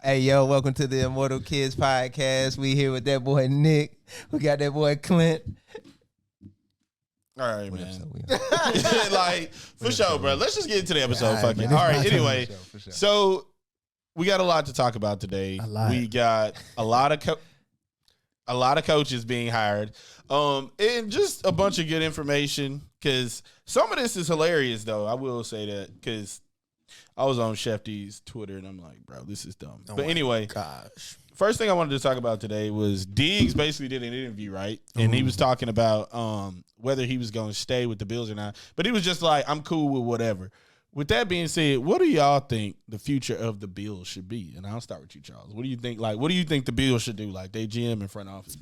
Hey, yo, welcome to the ImmortalKidz Podcast. We here with that boy Nick. We got that boy Klint. All right, man. Like, for sure, bro. Let's just get into the episode. All right, anyway. For sure. So, we got a lot to talk about today. We got a lot of coaches being hired. And just a bunch of good information. Because some of this is hilarious, though. I will say that. Because I was on Shefty's Twitter, and I'm like, bro, this is dumb. But anyway, gosh. First thing I wanted to talk about today was Diggs basically did an interview, right? And he was talking about whether he was going to stay with the Bills or not. But he was just like, I'm cool with whatever. With that being said, what do y'all think the future of the Bills should be? And I'll start with you, Charles. What do you think? Like, what do you think the Bills should do? Like, they GM in front office?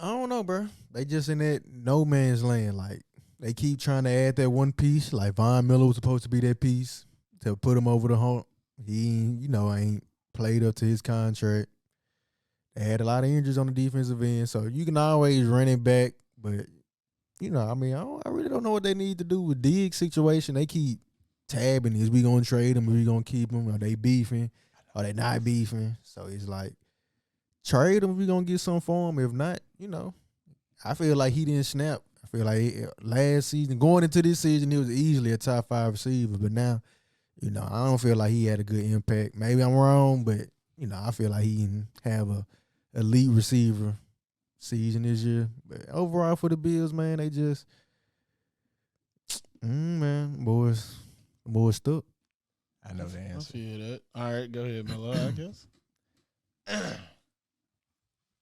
I don't know, bro. They just in that no man's land. Like, they keep trying to add that one piece. Like, Von Miller was supposed to be that piece to put him over the hump. He, ain't played up to his contract. They had a lot of injuries on the defensive end, so you can always run it back. But, I really don't know what they need to do with Diggs' situation. They keep tabbing. Is we going to trade him? Are we going to keep him? Are they beefing? Are they not beefing? So it's like, trade him if we going to get something for him. If not, I feel like he didn't snap. I feel like last season, going into this season, he was easily a top 5 receiver. But now, I don't feel like he had a good impact. Maybe I'm wrong, but, I feel like he can have a elite receiver season this year. But overall for the Bills, man, they just, boys stuck. I know the answer. I feel that. All right, go ahead, Melo, I guess.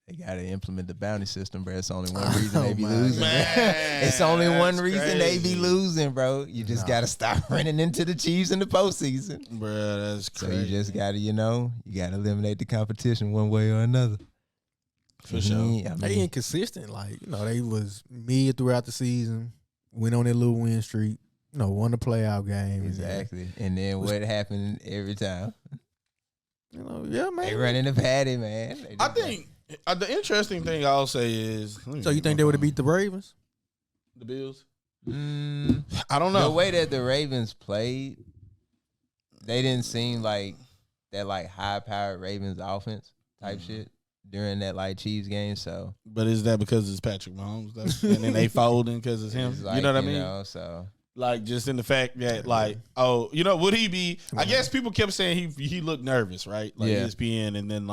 They got to implement the bounty system, bro. It's only one reason they be losing. It's only one reason they be losing, bro. You just got to stop running into the Chiefs in the postseason. Bro, that's crazy. So you just got to, you got to eliminate the competition one way or another. For sure. They inconsistent. Like, they was mid throughout the season, went on their little win streak, won the playoff game. Exactly. And then what happened every time? Man. They running the patty, man. I think the interesting thing I'll say is... So you think they would have beat the Ravens? The Bills? I don't know. The way that the Ravens played, they didn't seem like that high-powered Ravens offense type shit during that Chiefs game. So, but is that because it's Patrick Mahomes though? And then they folding because it's him? You know what I mean? So just in the fact that would he be? I guess people kept saying he looked nervous, right? ESPN, and then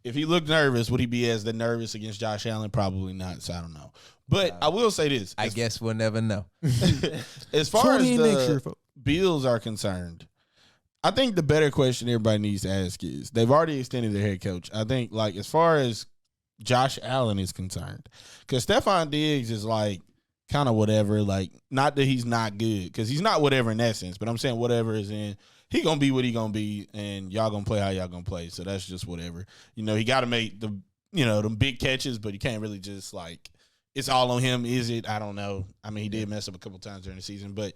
if he looked nervous, would he be as nervous against Josh Allen? Probably not. So I don't know. But I will say this: I guess we'll never know. As far as the Bills are concerned, I think the better question everybody needs to ask is, they've already extended their head coach. I think, as far as Josh Allen is concerned, because Stephon Diggs is, kind of whatever. Not that he's not good, because he's not whatever in that sense, but I'm saying whatever is in, he going to be what he going to be, and y'all going to play how y'all going to play, so that's just whatever. He got to make the, them big catches, but you can't really just, it's all on him, is it? I don't know. I mean, he did mess up a couple times during the season, but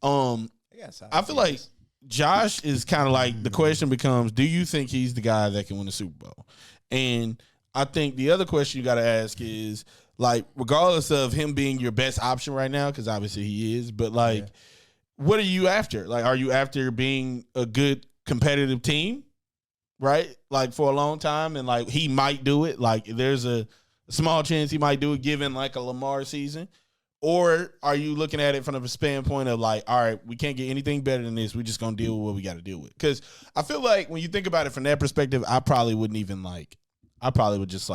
I feel like Josh is kind of the question becomes, do you think he's the guy that can win the Super Bowl? And I think the other question you got to ask is, regardless of him being your best option right now, because obviously he is, but what are you after? Are you after being a good competitive team, right? For a long time, and he might do it. There's a small chance he might do it given a Lamar season. Or are you looking at it from the standpoint of all right, we can't get anything better than this. We're just going to deal with what we got to deal with. Because I feel like when you think about it from that perspective, I probably wouldn't even I probably would just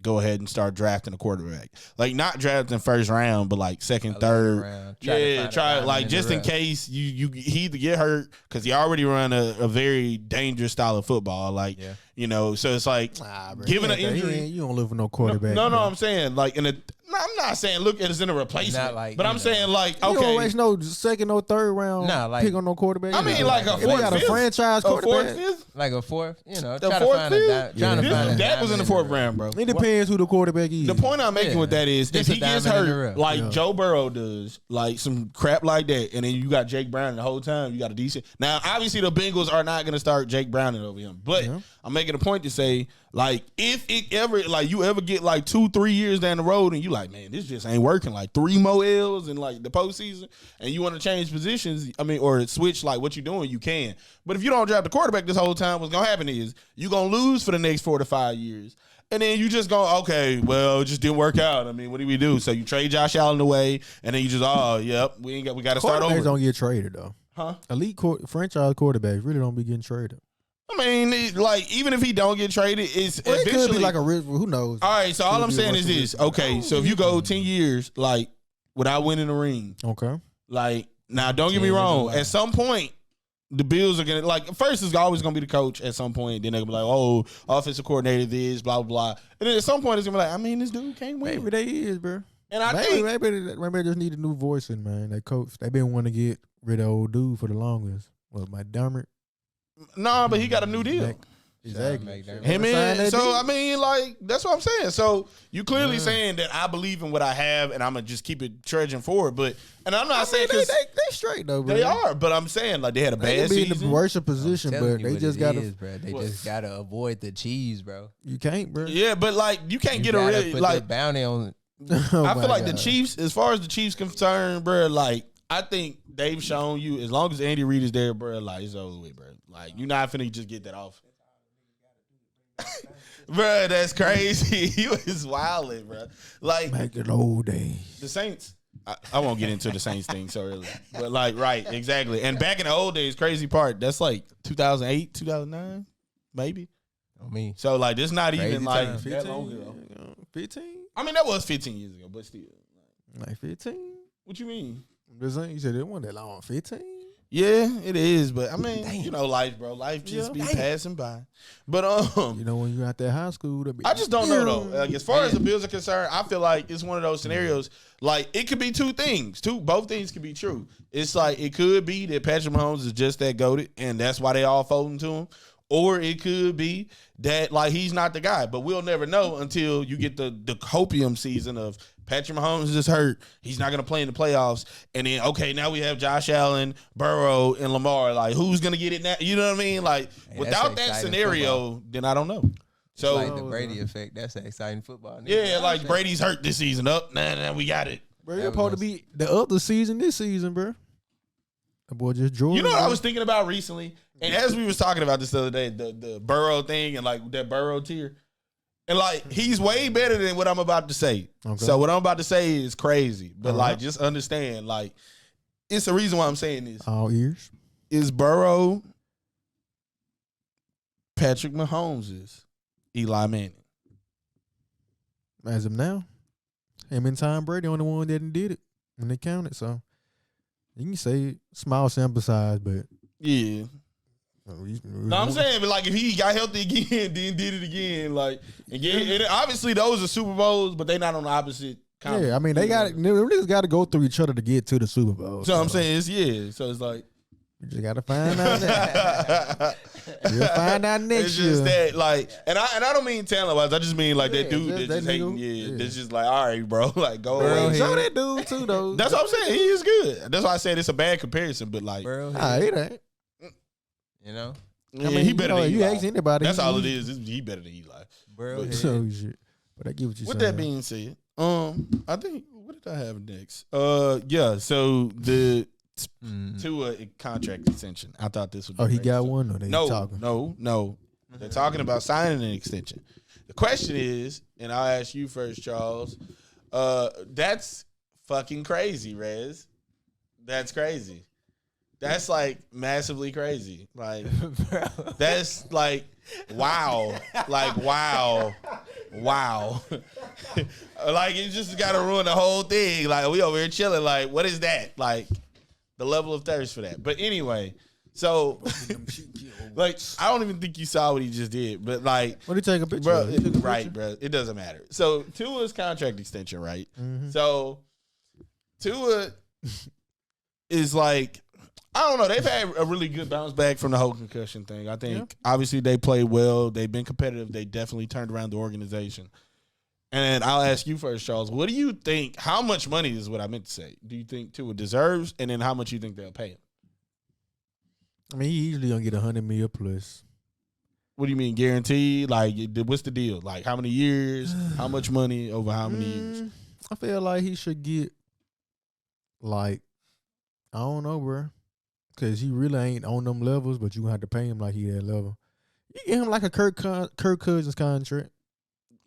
go ahead and start drafting a quarterback. Not drafting first round, but second, third. Round. Try just in case he either get hurt, because he already run a very dangerous style of football. So it's given an injury. You don't live with no quarterback. No, I'm saying I'm not saying look at us in a replacement, but I'm saying okay. You don't waste no second or third round pick on no quarterback. I mean a fourth, they got a franchise quarterback. A fourth, the fourth, fifth. That was in the fourth round, bro. It depends who the quarterback is. The point I'm making with that is, if he gets hurt Joe Burrow does, some crap like that, and then you got Jake Browning the whole time, you got a decent. Now, obviously, the Bengals are not going to start Jake Browning over him, but I'm making a point to say, Like, if it ever, like, you ever get like 2-3 years down the road and you like, man, this just ain't working. Like 3 more L's in like the postseason, and you want to change positions, or switch like what you're doing, you can. But if you don't draft the quarterback this whole time, what's gonna happen is you're gonna lose for the next 4 to 5 years. And then you just go, okay, well, it just didn't work out. I mean, what do we do? So you trade Josh Allen away, and then you just, we got to start over. Quarterbacks don't get traded though. Huh? Elite franchise quarterbacks really don't be getting traded. I mean, even if he don't get traded, it's eventually. It could be like who knows? All right, so all I'm saying is this. Okay, so if you go 10 years, like, without winning a ring. Okay. Like, now, don't get me wrong. At some point, the Bills are going to, like, first it's always going to be the coach at some point. Then they're going to be like, oh, offensive coordinator this, blah, blah, blah. And then at some point, it's going to be like, this dude can't win. Maybe they is, bro. And I think. Maybe they just need a new voice in, man. That coach, they been wanting to get rid of old dude for the longest. My Dermot? Nah, but he got a new deal. Exactly. That's what I'm saying. So you clearly saying that I believe in what I have, and I'm gonna just keep it trudging forward. And I'm not saying they straight though, bro. They are, but I'm saying like they had a bad season. In the worst position, but they just gotta. They just gotta avoid the cheese, bro. You can't, bro. Yeah, but like you can't get a really like bounty on. I feel like the Chiefs, as far as the Chiefs concerned, bro. Like I think they've shown you, as long as Andy Reid is there, bro. Like it's over with, bro. Like you're not finna just get that off. Bro, that's crazy. He was wilding, bro. Like back in the old days. The Saints. I won't get into the Saints thing so early, but like, right, exactly. And back in the old days, crazy part. That's like 2008, 2009, maybe. On me. So like, this not crazy even like 15, that long ago. 15. I mean, that was 15 years ago, but still. Like 15. What you mean? You said it wasn't that long. 15. Yeah, it is, but I mean, you know, life, bro. Life just be passing by. But you know, when you're out there high school, I just don't know though. Like, as far as the Bills are concerned, I feel like it's one of those scenarios. Like it could be two things. Both things could be true. It's like it could be that Patrick Mahomes is just that goated, and that's why they all folding to him. Or it could be that like he's not the guy, but we'll never know until you get the copium season of Patrick Mahomes is hurt. He's not going to play in the playoffs. And then, okay, now we have Josh Allen, Burrow, and Lamar. Like, who's going to get it now? You know what I mean? Like, without that scenario, then I don't know. So, like the Brady effect, that's an exciting football. Yeah, like Brady's hurt this season. Nah, we got it. Bro, you're supposed to be the other season this season, bro. That boy just Jordan. You know what I was thinking about recently? And as we was talking about this the other day, the Burrow thing and like that Burrow tier. And like he's way better than what I'm about to say. Okay. So what I'm about to say is crazy. But like just understand, like it's the reason why I'm saying this. All ears. Is Burrow Patrick Mahomes' Eli Manning? As of now. Him and Tom Brady only one that did it when they counted. So you can say small sample size, but yeah. No, I'm saying, but like if he got healthy again, then did it again, like again, and obviously those are Super Bowls, but they not on the opposite. Yeah, I mean they got niggas got to go through each other to get to the Super Bowl. So I'm saying so it's like you just got to find out that. You'll find out next it's year. Just that, like, and I don't mean talent wise. I just mean like that dude that's just hating. Yeah, that's just like, all right, bro, like go away. Show that dude too, though. That's what I'm saying. He is good. That's why I said it's a bad comparison, but like, it ain't. You know, I mean, he better than Eli. You ask anybody. That's all it is. He better than Eli. Bro, so shit. But I get what you're saying. With that being said, I think what did I have next? Yeah. So the Tua contract extension. I thought this would be he got one? Or they talking? No. They're talking about signing an extension. The question is, and I'll ask you first, Charles. That's fucking crazy, Rez. That's crazy. That's like massively crazy. Like that's like wow. Like wow. Like you just gotta ruin the whole thing. Like we over here chilling. Like what is that? Like the level of thirst for that. But anyway, so like I don't even think you saw what he just did. But like what did he take a picture? Bro, right, bro. It doesn't matter. So Tua's contract extension, right? Mm-hmm. So Tua is like. I don't know. They've had a really good bounce back from the whole concussion thing. I think obviously they played well. They've been competitive. They definitely turned around the organization. And I'll ask you first, Charles. What do you think? How much money is what I meant to say? Do you think Tua deserves? And then how much you think they'll pay him? I mean, he usually gonna get $100 million plus. What do you mean guaranteed? Like, what's the deal? Like, how many years? How much money over how many years? I feel like he should get, like, I don't know, bro. Because he really ain't on them levels, but you have to pay him like he that level. You get him like a Kirk Cousins contract.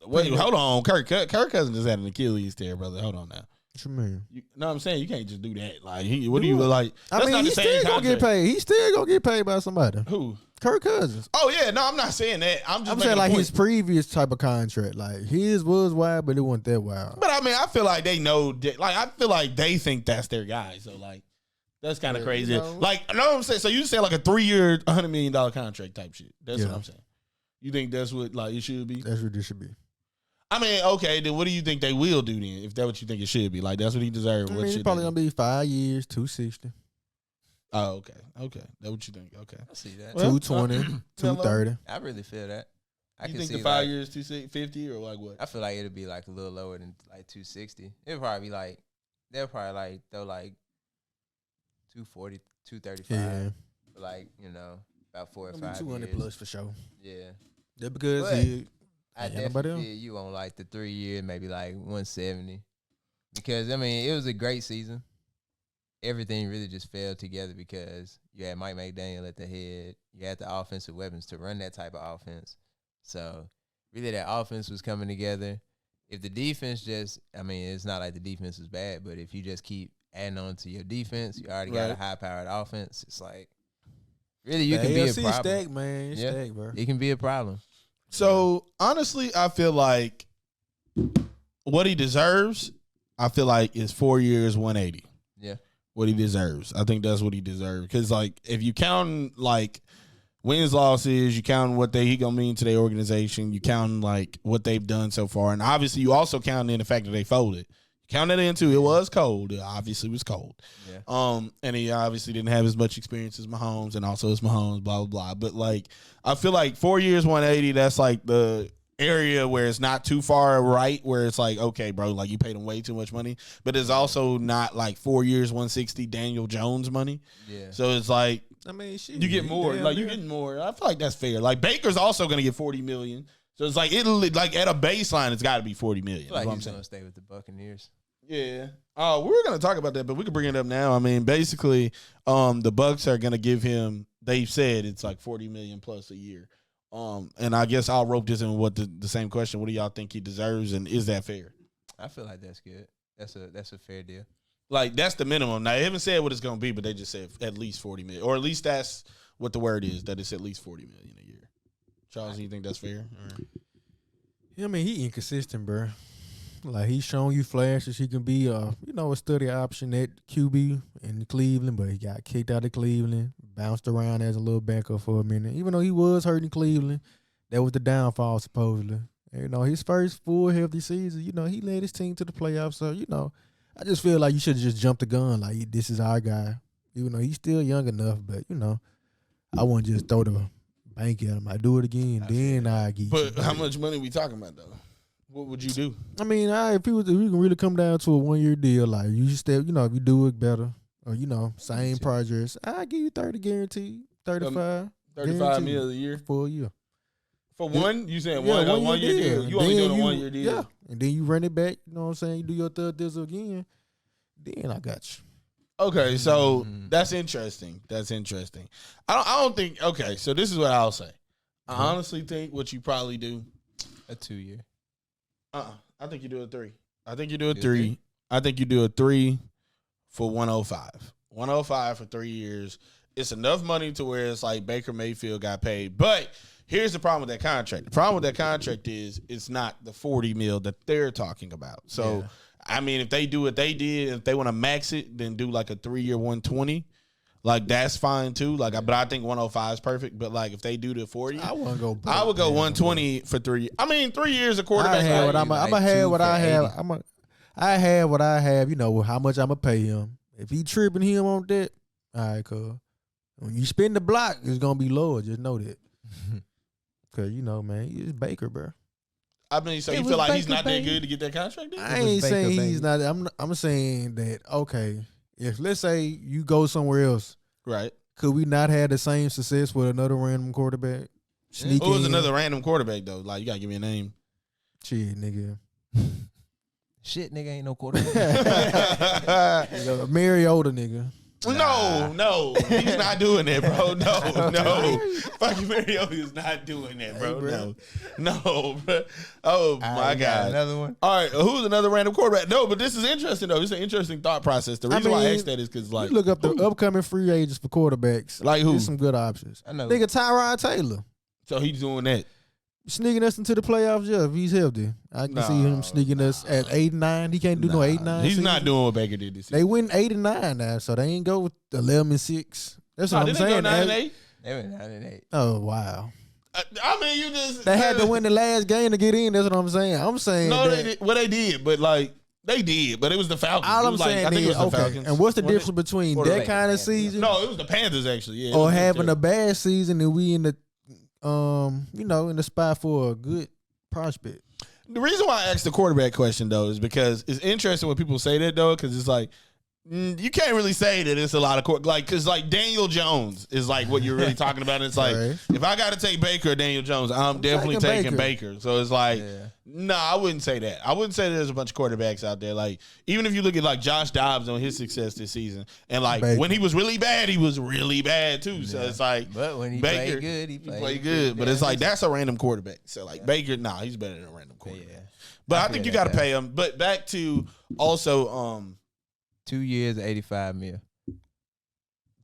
Wait, hold on. Kirk Cousins just had an Achilles tear, brother. Hold on now. What you mean? No, I'm saying you can't just do that. Like, what do you like? I mean, he's still gonna get paid. He's still gonna get paid by somebody. Who? Kirk Cousins. Oh yeah, no, I'm not saying that. I'm saying like his previous type of contract. Like his was wild, but it wasn't that wild. But I mean, I feel like they know. Like I feel like they think that's their guy. So like, that's kind of crazy. You know? Like, I know what I'm saying. So you say like a 3-year, $100 million contract type shit. That's what I'm saying. You think that's what like it should be? That's what it should be. I mean, okay, then what do you think they will do then? If that's what you think it should be, like that's what he deserves. I mean, it's probably gonna be 5 years, 260. Oh, okay. That's what you think. Okay, I see that. 220, 230. I really feel that. You think the 5 years 250 or like what? I feel like it'll be like a little lower than like 260. It'll probably be like they'll probably like throw like 240, 235. Yeah. For like about 4 or 5 200 years. plus for sure. Yeah. That's because I definitely feel you on like the 3 year, maybe like 170. Because I mean, it was a great season. Everything really just fell together because you had Mike McDaniel at the head. You had the offensive weapons to run that type of offense. So really that offense was coming together. If the defense it's not like the defense was bad, but if you just keep adding on to your defense, you already got a high-powered offense. It's like, really, you can be a problem. Stack, man. Stack, bro. It can be a problem. So, honestly, I feel like what he deserves, I feel like is 4 years, 180. Yeah. What he deserves. I think that's what he deserves. Because, like, if you count, like, wins, losses, you count what he going to mean to their organization, you count, like, what they've done so far. And obviously, you also count in the fact that they folded. Count that into it was cold. It obviously was cold. Yeah. And he obviously didn't have as much experience as Mahomes, and also as Mahomes, blah, blah, blah. But, like, I feel like 4 years, 180, that's, like, the area where it's not too far right, where it's like, okay, bro, like, you paid him way too much money. But it's also not, like, 4 years, 160 Daniel Jones money. Yeah. So it's like, I mean, shit, you get more. Like, you get more. I feel like that's fair. Like, Baker's also going to get $40 million. So it's like, like at a baseline, it's got to be $40 million. I feel like he's going to stay with the Buccaneers. Yeah. We were going to talk about that, but we could bring it up now. I mean, basically, the Bucs are going to give him, they've said it's like $40 million plus a year. And I guess I'll rope this in with the same question. What do y'all think he deserves, and is that fair? I feel like that's good. That's a fair deal. Like, that's the minimum. Now, they haven't said what it's going to be, but they just said at least $40 million. Or at least that's what the word is, that it's at least $40 million a year. Charles, do you think that's fair? Yeah, I mean, he inconsistent, bro. Like, he's showing you flashes. He can be a study option at QB in Cleveland, but he got kicked out of Cleveland, bounced around as a little backup for a minute. Even though he was hurt in Cleveland, that was the downfall, supposedly. His first full healthy season, he led his team to the playoffs. So, I just feel like you should have just jumped the gun. Like, this is our guy. Even though he's still young enough, but, I wouldn't just throw the bank at him. I do it again, then I get But how much money we talking about, though? What would you do? I mean, if we can really come down to a 1 year deal, like you just step, if you do it better, or same projects, I give you 30 guaranteed, 35, 35 mil a year for a year. For one, you saying one year deal? You only doing a 1 year deal? Yeah, and then you run it back. You know what I'm saying? You do your third deal again, then I got you. Okay, so that's interesting. I don't think. Okay, so this is what I'll say. I honestly think what you probably do a 2 year. I think you do a 3. I think you do a 3. I think you do a 3 for 105. 105 for 3 years. It's enough money to where it's like Baker Mayfield got paid. But here's the problem with that contract. The problem with that contract is it's not the $40 million that they're talking about. So, I mean, if they do what they did, if they want to max it, then do like a 3 year 120. Like, that's fine too. Like, but I think 105 is perfect. But like, if they do the 40, I would go 120 for 3. I mean, 3 years a quarterback. I have what I have. How much I'm gonna pay him. If he tripping him on that, all right, cuz. When you spin the block, it's gonna be lower. Just know that. Cause man, it's Baker, bro. I mean, so you feel like he's not that good to get that contract? I ain't saying he's not. I'm saying that okay. If let's say you go somewhere else, right? Could we not have the same success with another random quarterback? Sneak Who was in. another random quarterback though? Like you gotta give me a name. Shit, nigga. Shit, nigga ain't no quarterback. Nigga, Mariota, nigga. No, he's not doing that, bro. No, fucking Mariota is not doing that, bro. Hey, No, bro. Oh my God, another one. All right, who's another random quarterback? No, but this is interesting though. It's an interesting thought process. The reason why I asked that is because like you look up the upcoming free agents for quarterbacks. Like who? There's some good options. I know. Nigga, Tyrod Taylor. So he's doing that. Sneaking us into the playoffs, yeah, if he's healthy. I can see him sneaking us at 8-9. He can't do no 8-9. He's not doing what Baker did this season. They win 8-9 now, so they ain't go with 11-6. That's what I'm saying. They go 9-8? They went 9-8. Oh wow. I mean, you just They had to win the last game to get in. That's what I'm saying. I'm saying no, that they did. Well, they did, but like they did, but it was the Falcons. all It I'm was like, saying I think it was is, the okay. Falcons. And what's the Wasn't difference between Or that the kind of Panthers. season No, it was the Panthers actually. Yeah, or having a bad season and we in the in the spot for a good prospect? The reason why I asked the quarterback question though is because it's interesting when people say that though, because it's like you can't really say that it's a lot of because like Daniel Jones is like what you're really talking about. It's like Right. if I got to take Baker or Daniel Jones, I'm definitely taking Baker. So it's like no, I wouldn't say that. I wouldn't say that there's a bunch of quarterbacks out there. Like even if you look at like Josh Dobbs on his success this season, and like Baker. when he was really bad, he was really bad too. So it's like, But when he Baker, played good, he played good. But it's like that's a random quarterback. So like Baker, he's better than a random quarterback. Yeah. But I feel think you that, got to though. pay him. But back to also, 2 years, $85 million.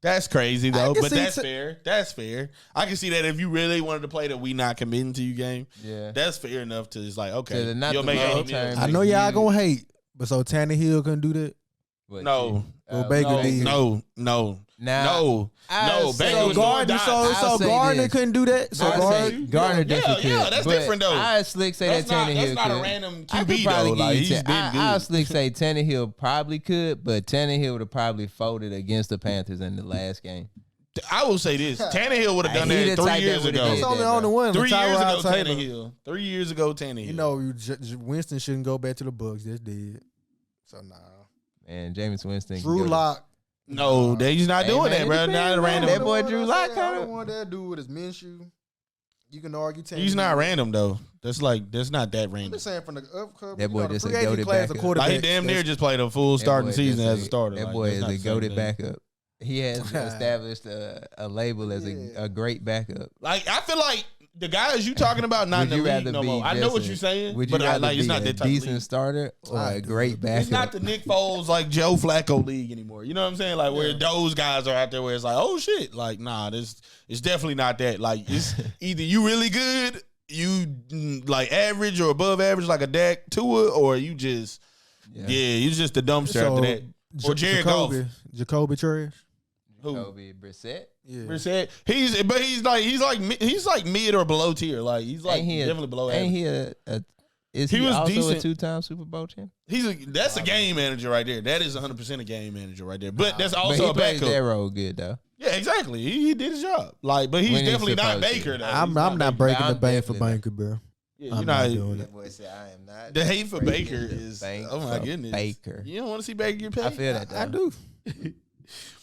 that's crazy though. can But see that's fair. That's fair. I can see that if you really wanted to play that we not committing to you game. Yeah. That's fair enough to just like So okay, they're not you'll the make 80 long million. term. I know y'all gonna hate, but so Tannehill couldn't do that. What, No. Well, Baker did. No. Now, No, Baker So was going Gardner, down. so say Gardner this. couldn't do that. So Gardner definitely could. Yeah, that's but different though. I slick say That's that Tannehill not could. a random I could QB probably though. give Like you he's been good. I slick say Tannehill probably could, but Tannehill would have probably folded against the Panthers in the last game. I will say this: Tannehill would have done He that the 3 type years that would've ago. It's did only that, on the one. 3 years ago, Tyrod Taylor. Tannehill. 3 years ago, Tannehill. You know, Winston shouldn't go back to the Bucs. That's dead. So nah. And Jameis Winston. Drew Lock. No, he's not Hey, doing man, that, bro. it Not depends, a man. random. That boy Drew Lock I kinda- don't want that dude with his Minshew. You can argue. He's not random though. That's not that I'm random. just saying from the upcoming. That boy the just a free agent goated class of backup. Like he quarterbacks. damn near just played a full starting season as a starter. That Like, boy that's is not a the same goated thing. backup. He has established a label as a great backup. Like I feel like the guys you talking about not in Would the you league rather no be more. I know what Jenson? you're saying, Would you but rather like be it's not a that type of decent league. starter or a great backup? It's not the Nick Foles like Joe Flacco league anymore. You know what I'm saying? Like where those guys are out there where it's like, oh shit, like nah, it's definitely not that. Like it's either you really good, you like average or above average like a Dak Tua, or you just you just a dumpster after that. Or Jared Goff. Jacoby trash. Who? Kobe Brissett. Yeah. Brissett. He's like mid or below tier. Like he's like definitely below average. Ain't he is He he was also decent. a 2-time Super Bowl champ? That's a game manager right there. That is 100% a game manager right there. But that's But also he a plays backup. that role good though. Yeah, exactly. He did his job. Like, but he's When he's definitely not supposed to. Baker though. I'm He's not Baker. breaking I'm the bank for definitely Banker, bro. Yeah, I'm you're not not. doing it. That boy said, "I am not." The hate for breaking Baker the is. bank Oh my for goodness. Baker. You don't want to see Baker get paid. I feel that though. I do.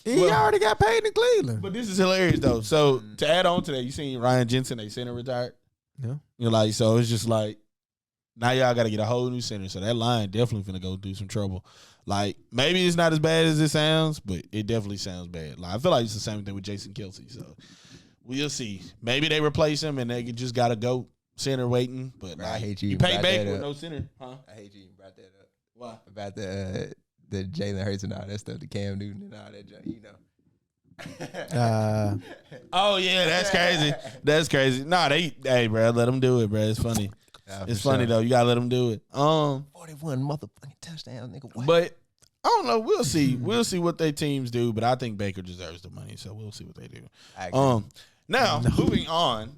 He already got paid in Cleveland. But this is hilarious though. So to add on to that, you seen Ryan Jensen, they center retired. Yeah. You're like, so it's just like now y'all got to get a whole new center. So that line definitely finna go do some trouble. Like maybe it's not as bad as it sounds, but it definitely sounds bad. Like I feel like it's the same thing with Jason Kelce. So we'll see. Maybe they replace him and they just got to go center waiting. But Bro, I like, hate you you even pay brought Baker that with up. no center, huh? I hate you even brought that up. Why? About the Jalen Hurts and all that stuff, the Cam Newton and all that junk, you know. Oh yeah, that's crazy. That's crazy. Nah, hey, bro, let them do it, bro. It's funny. It's funny though. You gotta let them do it. 41 motherfucking touchdowns, nigga. What? But I don't know. We'll see. We'll see what their teams do. But I think Baker deserves the money, so we'll see what they do. I agree. Now moving on.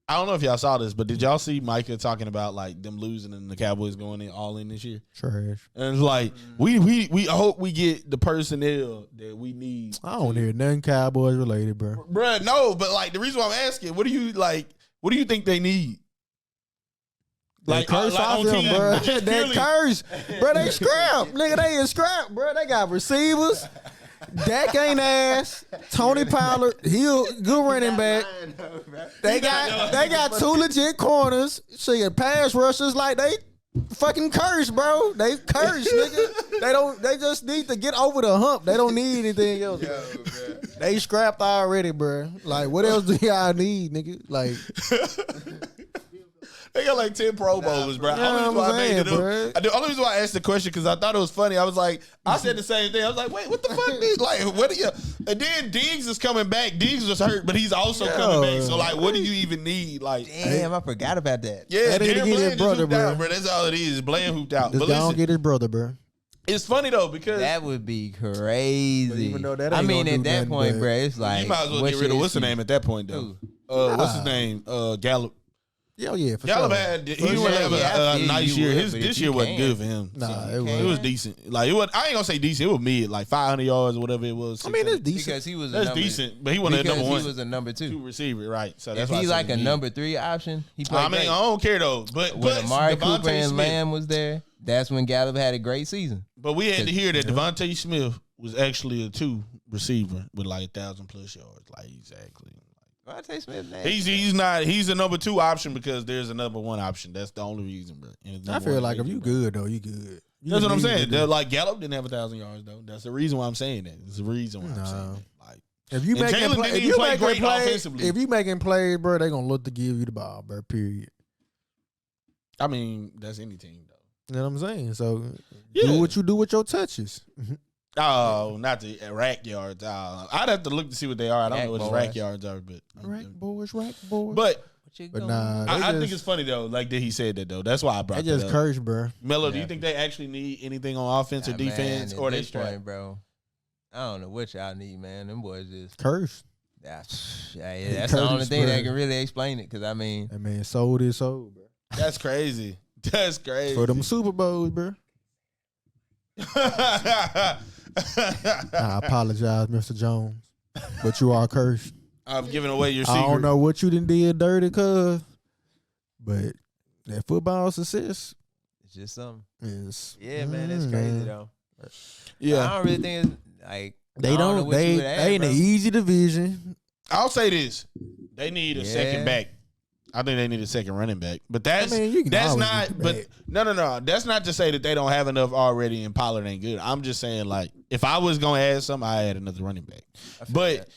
I don't know if y'all saw this, but did y'all see Micah talking about like them losing and the Cowboys going in all in this year? Trash. And it's like we hope we get the personnel that we need. I don't hear nothing Cowboys related, bro. Bruh, no, but like the reason why I'm asking, what do you think they need? Like curse off them, team, bro. That curse, bro. They scrap, nigga. They in scrap, bro. They got receivers. Dak ain't ass. Tony Pollard, he a good running back. They got two legit corners. Shit, pass rushers like they fucking cursed, bro. They cursed, nigga. They just need to get over the hump. They don't need anything else. Yo, they scrapped already, bro. Like, what else do y'all need, nigga? Like, they got like 10 Pro Bowlers, bro. The only reason why I asked the question because I thought it was funny. I was like, I said the same thing. I was like, wait, what the fuck? Like, what are you? And then Diggs is coming back. Diggs was hurt, but he's also coming back. So, like, what do you even need? Like, damn, I forgot about that. Yeah, they didn't get his brother, bro. Out, bro. That's all it is. Bland hooped out. Just don't get his brother, bro. It's funny though because that would be crazy. Even though that I ain't mean, gonna at do that nothing, point, but bro, it's like you might as well get rid of what's the name at that point though. What's his name? Gallup. Yeah, for Gallup sure. had he would have a nice year. This year wasn't good for him. Nah, it was decent. Like it was. I ain't gonna say decent. It was mid, like 500 yards or whatever it was. I mean, it's decent because he was. That's decent, but he wasn't a number one. He was a number two receiver, right? So that's if he's like a number 3 option, he played. I mean, I don't care though. But when Amari Cooper and Lamb was there, that's when Gallup had a great season. But we had to hear that Devontae Smith was actually a 2 receiver with like 1,000+ yards. Like exactly. Devontae Smith, man. He's a number 2 option because there's a number 1 option. That's the only reason, bro. I feel like if you good though, you good. That's what I'm saying. Like Gallup didn't have 1,000 yards though. That's the reason why I'm saying that. It's the reason why I'm saying that. Like if you making plays, bro, they gonna look to give you the ball, bro. Period. I mean, that's any team though. You know what I'm saying? So do what you do with your touches. Oh, not the rack yards. I'd have to look to see what they are. I don't know what his rack yards are, but rack boys. But nah, I think it's funny though. Like that he said that though. That's why I brought it up. They just curse, bro. Mello, do you think they actually need anything on offense or defense, or they straight, bro? I don't know what y'all need, man. Them boys just curse. That's the only thing that can really explain it. Because I mean, that man sold his soul, bro. That's crazy. That's crazy. For them Super Bowls, bro. I apologize, Mr. Jones, but you are cursed. I've given away your secret. I don't know what you done did dirty, cuz, but that football success, it's just something. Yeah, man, that's crazy though. Yeah, I don't really think it's like they ain't an easy division. I'll say this: they need a second back. I think they need a second running back, but that's not. But no. That's not to say that they don't have enough already and Pollard ain't good. I'm just saying, like, if I was gonna add something, I add another running back. But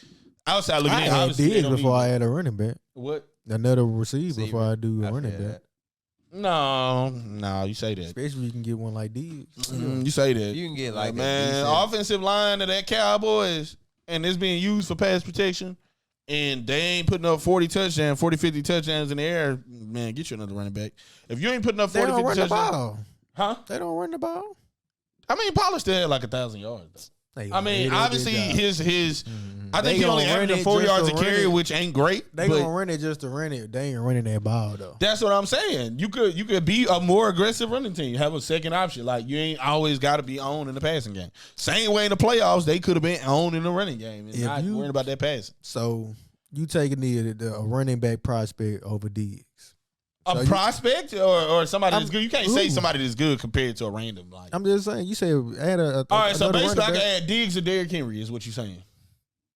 outside looking in, obviously I did before I had a running back. What? Another receiver before I do a running back. No, you say that. Especially you can get one like Diggs. You say that. You can get like man, offensive line of that Cowboys, and it's being used for pass protection. And they ain't putting up 40, 50 touchdowns in the air, man, get you another running back. If you ain't putting up 40, 50 touchdowns. They don't run the ball. I mean, Pollard still had like 1,000 yards. I mean, obviously his I think he only averaged 4 yards a carry, which ain't great. They gonna run it just to run it. They ain't running that ball though. That's what I'm saying. You could be a more aggressive running team. Have a second option. Like you ain't always got to be on in the passing game. Same way in the playoffs, they could have been on in the running game and not worrying about that passing. So you taking a running back prospect over Diggs. A prospect or somebody that's good? You can't say somebody that's good compared to a random. Like I'm just saying. You say add a all right. So basically, I can add Diggs or Derrick Henry is what you're saying.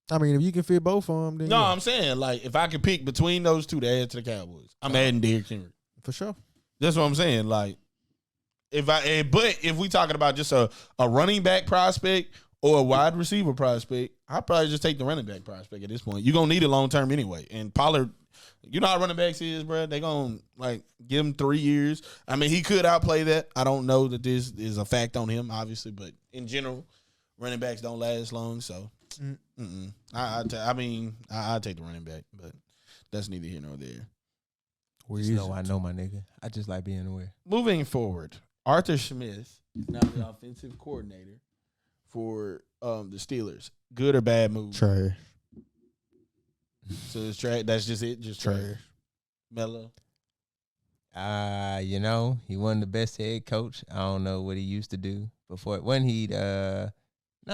I mean, if you can fit both of them, then no, I'm saying like if I could pick between those two to add to the Cowboys, I'm adding Derrick Henry for sure. That's what I'm saying. Like but if we talking about just a running back prospect or a wide receiver prospect, I'd probably just take the running back prospect at this point. You're gonna need it long term anyway, and Pollard. You know how running backs is, bro. They gonna like give him 3 years. I mean, he could outplay that. I don't know that this is a fact on him, obviously, but in general, running backs don't last long. So, I take the running back, but that's neither here nor there. I know, my nigga. I just like being aware. Moving forward, Arthur Smith is now the offensive coordinator for the Steelers. Good or bad move? Trash. So it's trash. That's just it. Just trash. Mello. He wasn't the best head coach. I don't know what he used to do before. When I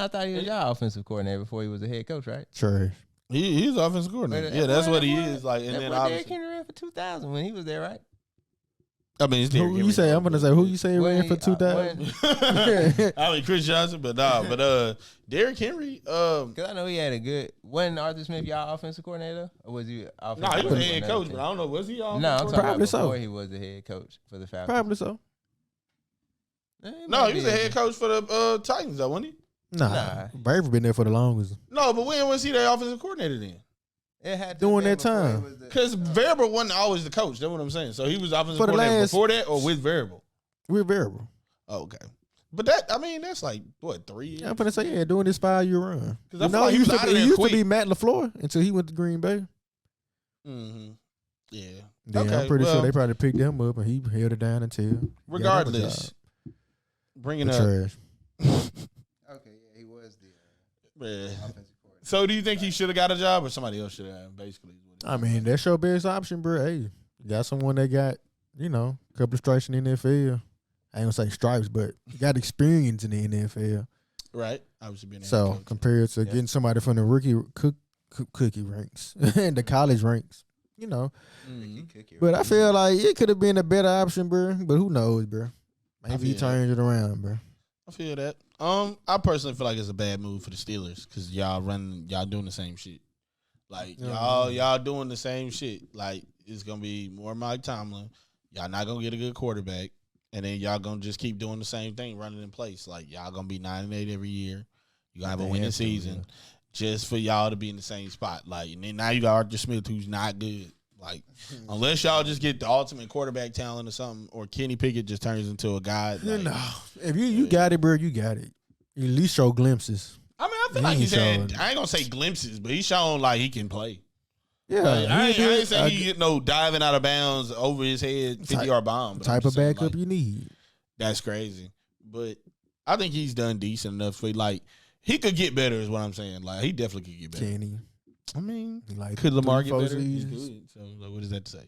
thought he was your offensive coordinator before he was a head coach, right? Trash. He's offensive coordinator. Yeah, that's what he is. Like, and then obviously Derrick Henry ran for 2,000 when he was there, right? I mean, it's who you say? I'm gonna say who you say ran for 2,000. I mean Chris Johnson, but Derrick Henry. Because I know he had a good. Wasn't Arthur Smith y'all offensive coordinator, or was he? No, he was the head coach, but I don't know. Was he offensive? No, I'm talking Probably about before so. he was the head coach for the Falcons. Probably so. No, he was the head coach for the Titans, though, wasn't he? Nah. Braver been there for the longest. No, but when was he the offensive coordinator then? It had During that time. Because Variable wasn't always the coach. That's what I'm saying. So he was offensive For the coordinator last- before that or with Variable? We're Variable. Oh, okay. But that's like, what, 3 years? I'm gonna say, yeah, doing this 5-year run. Because I feel like he was out of there used quick. to be Matt LaFleur until he went to Green Bay. Mm-hmm. Yeah. Then Okay, I'm pretty well, sure they probably picked him up and he held it down until. regardless, bringing up. Trash. Okay, yeah, he was the Man. offensive coordinator. So do you think he should have got a job or somebody else should have, basically? I mean, that's your best option, bro. Hey, you got someone that got, a couple of stripes in the NFL. I ain't gonna say stripes, but you got experience in the NFL. Right. Obviously being a head So coach. compared to getting somebody from the rookie cookie ranks and the college ranks, Mhm. But I feel like it could have been a better option, bro. But who knows, bro? Maybe he feel turns it around, bro. I feel that. I personally feel like it's a bad move for the Steelers because y'all doing the same shit. Like y'all doing the same shit. Like it's gonna be more Mike Tomlin. Y'all not gonna get a good quarterback, and then y'all gonna just keep doing the same thing, running in place. Like y'all gonna be 9-8 every year. You gonna have a winning season, just for y'all to be in the same spot. Like, and then now you got Arthur Smith, who's not good. Like, unless y'all just get the ultimate quarterback talent or something, or Kenny Pickett just turns into a guy. Like, No, if you got it, bro, you got it. You at least show glimpses. I mean, I feel like he's had, I ain't gonna say glimpses, but he's shown like he can play. Yeah, Like, I ain't saying he get no diving out of bounds over his head 50-yard bomb. Type of backup you need. That's crazy. But I think he's done decent enough for like he could get better is what I'm saying. Like he definitely could get better. Kenny. I mean, Like could Lamar get 3-4 better? He seasons. could. So like, what does that say?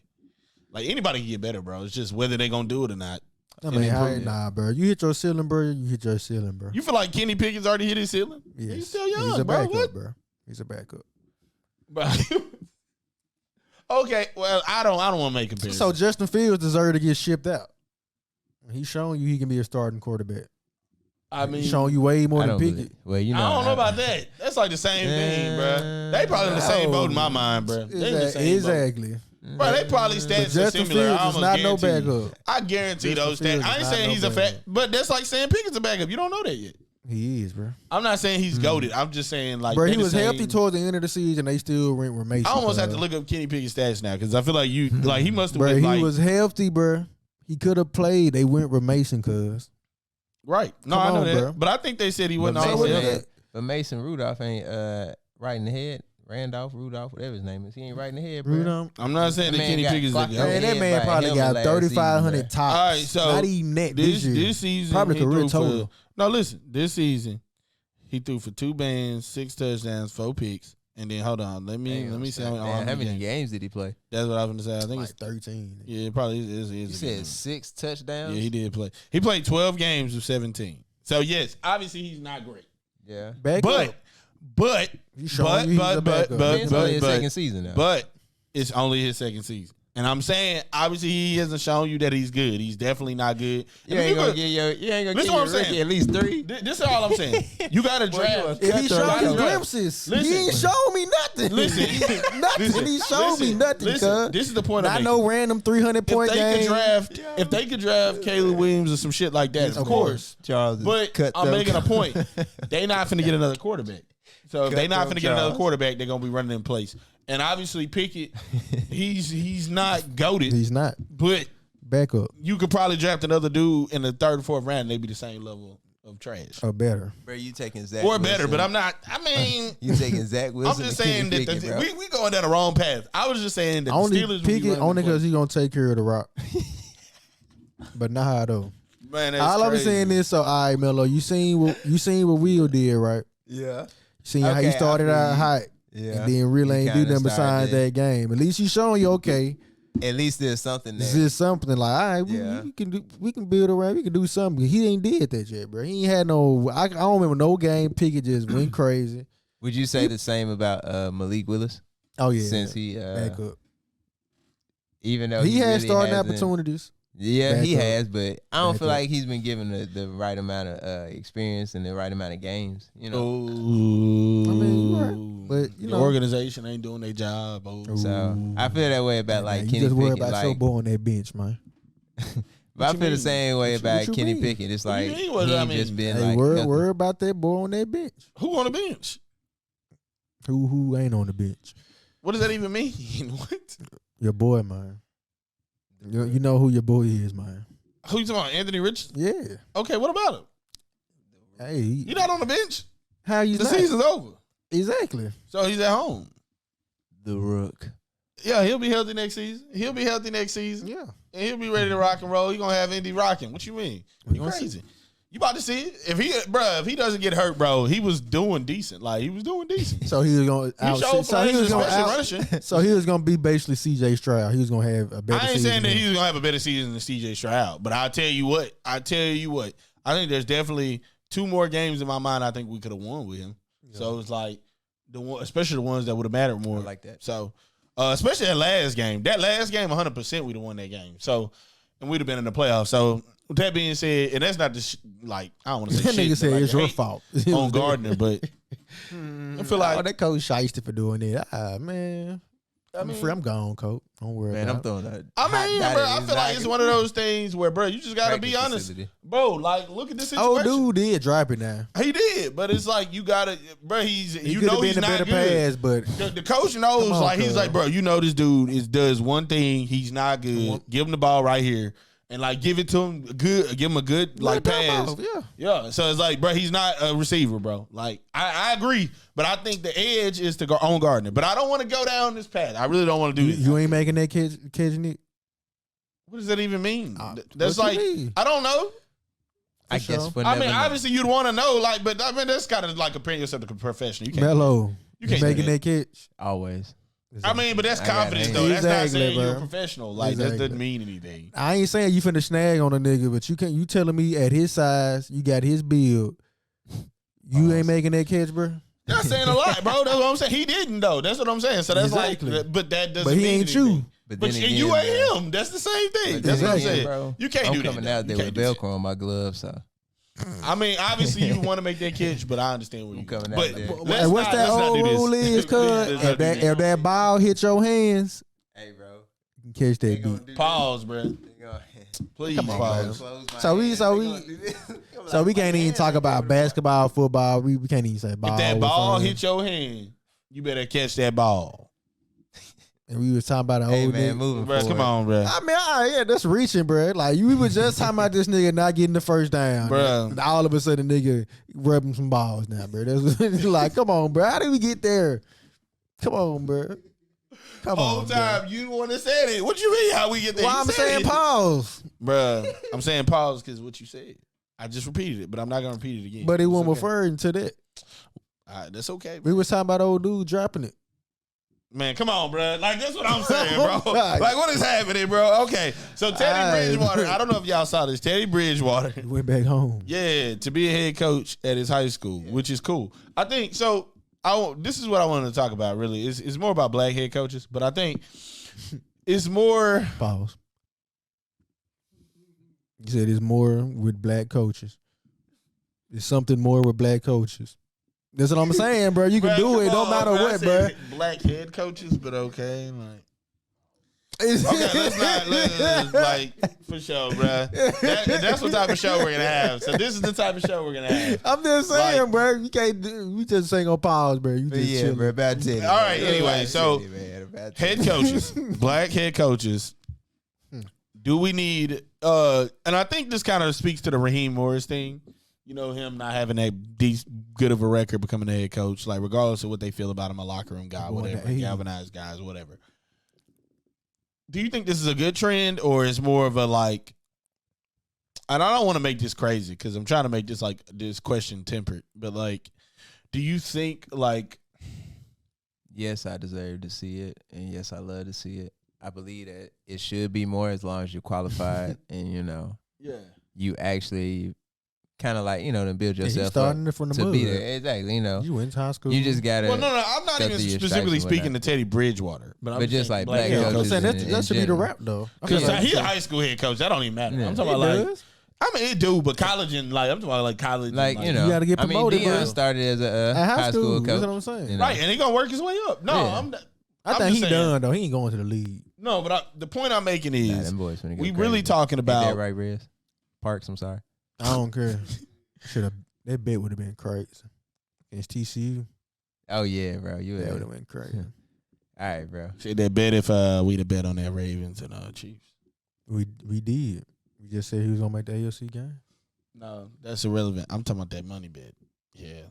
Like anybody can get better, bro. It's just whether they gonna do it or not. I mean, nah, bro. You hit your ceiling, bro. You hit your ceiling, bro. You feel like Kenny Pickett's already hit his ceiling? Yes. He's still young, He's a bro. backup, What? bro. He's a backup. Okay, well, I don't want to make comparisons. So Justin Fields deserved to get shipped out. He's showing you he can be a starting quarterback. I mean, He's showing you way more than Pickett. Well, I don't know about that. That's like the same thing, bro. They probably in the same boat in my mind, bro. They in the same Exactly. boat. Bro, they probably stats are Justin similar. Fields is not no backup. I guarantee Justin those Fields stats. I is ain't not saying no he's a backup. fat, but that's like saying Pickett's a backup. You don't know that yet. He is, bro. I'm not saying he's goated. I'm just saying like Bro, they he the was same. healthy towards the end of the season. They still were Mason. I almost have to look up Kenny Pickett's stats now because I feel like you like he must have Bro, went he like was healthy, bro. He could have played. They went with Mason, cuz. right. No, Come I know on, that, bro. but I think they said he wasn't But always Mason, healthy. but Mason Rudolph ain't right in the head. Rudolph, whatever his name is. He ain't right in the head, bro. Rudolph. I'm not saying that Man Kenny got Pickett's a clocked goat. out. Man, that Yeah, man by probably him got last 3,500 season, tops. All right, so not even that this year. this season Probably he career threw for, total. no, listen, this season he threw for 2 bands, 6 touchdowns, 4 picks, and then hold on, let me see how many games did he play? That's what I was gonna say. I think Like it's 13. yeah, it probably is. You said 6 touchdowns. Yeah, he did play. He played 12 games of 17. So yes, obviously he's not great. Yeah. But He's showing you he's a backup. It's only his second season now. But it's only his second season. And I'm saying, obviously, he hasn't shown you that he's good. He's definitely not good. You ain't gonna give your rookie at least 3. This is all I'm saying. You got to draft. If he showed gotta me draft. glimpses, Listen. he ain't showed me nothing. Listen. nothing. He showed me nothing, cuz. This is the point I'm Not making. no random 300-point game. If they could draft Caleb Williams or some shit like that, of course. Charles is But cut I'm them. making a point. They not finna get another quarterback. So if they not finna get another quarterback, they're gonna be running in place. And obviously Pickett, he's not goated. He's not. But Backup. you could probably draft another dude in the 3rd or 4th round, and they'd be the same level of trash. Or better. Bro, you taking Zach Or Wilson. better, but I'm not. I mean, You taking Zach Wilson. I'm just and saying Kenny that Pickett, bro. we going down the wrong path. I was just saying that Only the Steelers pick it only because he. he gonna take care of the rock. But not how though. Man, that's All I'm crazy. saying is, so all right, Melo, you seen what Will did, right? Yeah. You seen how he Okay, started I feel out you. hot, Yeah. and then really He ain't do kinda nothing besides started that game. At least he's showing you, okay, At least there's something there. this is something like, all right, Yeah. we can build around, we can do something. He ain't did that yet, bro. He ain't had no. I don't remember no game. Pickett just went crazy. Would you say the same about Malik Willis? Oh yeah, Since he back up. even though He had really starting hasn't- opportunities. Yeah, he has, but I don't feel like he's been given the right amount of experience and the right amount of games. You know, I mean, right. But the organization ain't doing their job. So I feel that way about like Kenny Pickett. You just worry about your boy on that bench, man. But I feel the same way about Kenny Pickett. It's like he ain't just been like worry about that boy on that bench. Who on the bench? Who ain't on the bench? What does that even mean? What? Your boy, man. You know who your boy is, man. Who you talking about? Anthony Richardson? Yeah. Okay, what about him? Hey, he not on the bench. How you? The season's over. Exactly. So he's at home. The Rook. Yeah, he'll be healthy next season. Yeah. And he'll be ready to rock and roll. He gonna have Indy rocking. What you mean? You crazy? You about to see it? If he doesn't get hurt, bro, he was doing decent. Like he was doing decent. So he was gonna So he was gonna be basically CJ Stroud. He was gonna have a better season. I ain't saying that he was gonna have a better season than CJ Stroud, but I'll tell you what. I think there's definitely 2 more games in my mind I think we could have won with him. Yeah. So it's like especially the ones that would have mattered more. I like that. So especially that last game. That last game, 100% we'd have won that game. So and we'd have been in the playoffs. So with that being said, and that's not I don't want to say that shit. Nigga said it's your fault on Gardner, but I feel like that coach shiesty for doing it. Man, I'm gone, coach. Don't worry. Man, about I'm throwing that. I mean, bro, I feel like it's one of those things where, bro, you just gotta be honest, bro. Like, look at this situation. Oh, dude did drop it now. He did, but it's like you gotta, bro. He he's not good. Pass, but the coach knows. He's like, bro, you know this dude does one thing. He's not good. Give him the ball right here. And like give it to him good, give him a good pass. Yeah. So it's like, bro, he's not a receiver, bro. Like I agree, but I think the edge is to go on Gardner. But I don't want to go down this path. I really don't want to do this. You ain't making that catch, Nick. What does that even mean? That's like I don't know. I guess. I mean, obviously you'd want to know, but I mean that's kind of like comparing yourself to a professional. You can't. Mello, you can't making that catch always. I mean, but that's confidence, though. That's not saying you're a professional. Like, that doesn't mean anything. I ain't saying you finna snag on a nigga, but you telling me at his size, you got his build, you ain't making that catch, bro? That's saying a lot, bro. That's what I'm saying. He didn't, though. That's what I'm saying. So that's but that doesn't mean he ain't anything. you. But you ain't him. That's the same thing. That's what I'm saying. Bro. You can't do that. I'm coming out there with Velcro on my gloves, so. I mean, obviously you want to make that catch, but I understand where you're coming out there. But what's that old rule is, cuz? If that ball hit your hands, hey, bro, you can catch that beat. Pause, bro. Please pause. So we can't even talk about basketball, football. We can't even say ball. If that ball hit your hand, you better catch that ball. And we was talking about an old man nigga. moving bro, come on, bro. I mean, yeah, that's reaching, bro. Like, we were just talking about this nigga not getting the first down. Bro. All of a sudden, nigga rubbing some balls now, bro. That's like, come on, bro. How did we get there? Come on, bro. Come on, whole time, you the one that said it. What you mean, how we get there? Well, I'm saying pause. Bro, I'm saying pause because what you said. I just repeated it, but I'm not going to repeat it again. But it wasn't referring to that. That's okay, We bro. was talking about old dude dropping it. Man, come on, bro. Like, that's what I'm saying, bro. Like, what is happening, bro? Okay, so Teddy Bridgewater, I don't know if y'all saw this. Teddy Bridgewater. He went back home. Yeah, to be a head coach at his high school, which is cool. I think, so, this is what I wanted to talk about, really. It's more about black head coaches, but I think it's more. Pause. You said it's more with black coaches. It's something more with black coaches. That's what I'm saying, bro. You can do it. Don't matter what, bro. Black head coaches, but okay, like. Let's like for sure, bro. That's what type of show we're gonna have. So this is the type of show we're gonna have. I'm just saying, like, bro. You can't do. We just ain't gonna pause, bro. You just chilling. Bro. Bad Teddy. All right. Anyway, so head coaches, black head coaches. Do we need? And I think this kind of speaks to the Raheem Morris thing. You know, him not having that good of a record becoming a head coach, like regardless of what they feel about him, a locker room guy, whatever, galvanized guys, whatever. Do you think this is a good trend, or is more of a like? And I don't want to make this crazy because I'm trying to make this like this question tempered, but like, do you think like? Yes, I deserve to see it, and yes, I love to see it. I believe that it should be more as long as you're qualified and you know, you actually kind of like, to build yourself starting up from the to mud. be there. Exactly, You went to high school. You just got to. Well, no, I'm not even specifically speaking to Teddy Bridgewater. But just like black coaches. That should be the rap, though. Because he's a high school head coach. That don't even matter. I'm talking about it do, but college and I'm talking about college. You got to get promoted, Deion started as a high school coach. That's what I'm saying. Right, and he going to work his way up. No, I think he done, though. He ain't going to the league. No, but the point I'm making is them boys we really talking about. That right, Rez? Parks, I'm sorry. I don't care. That bet would have been crazy against TCU. Oh yeah, bro. That would have been crazy. All right, bro. Shit, that bet if we'd have bet on that Ravens and Chiefs. We did. We just said he was gonna make the AFC game. No, that's irrelevant. I'm talking about that money bet. Yeah,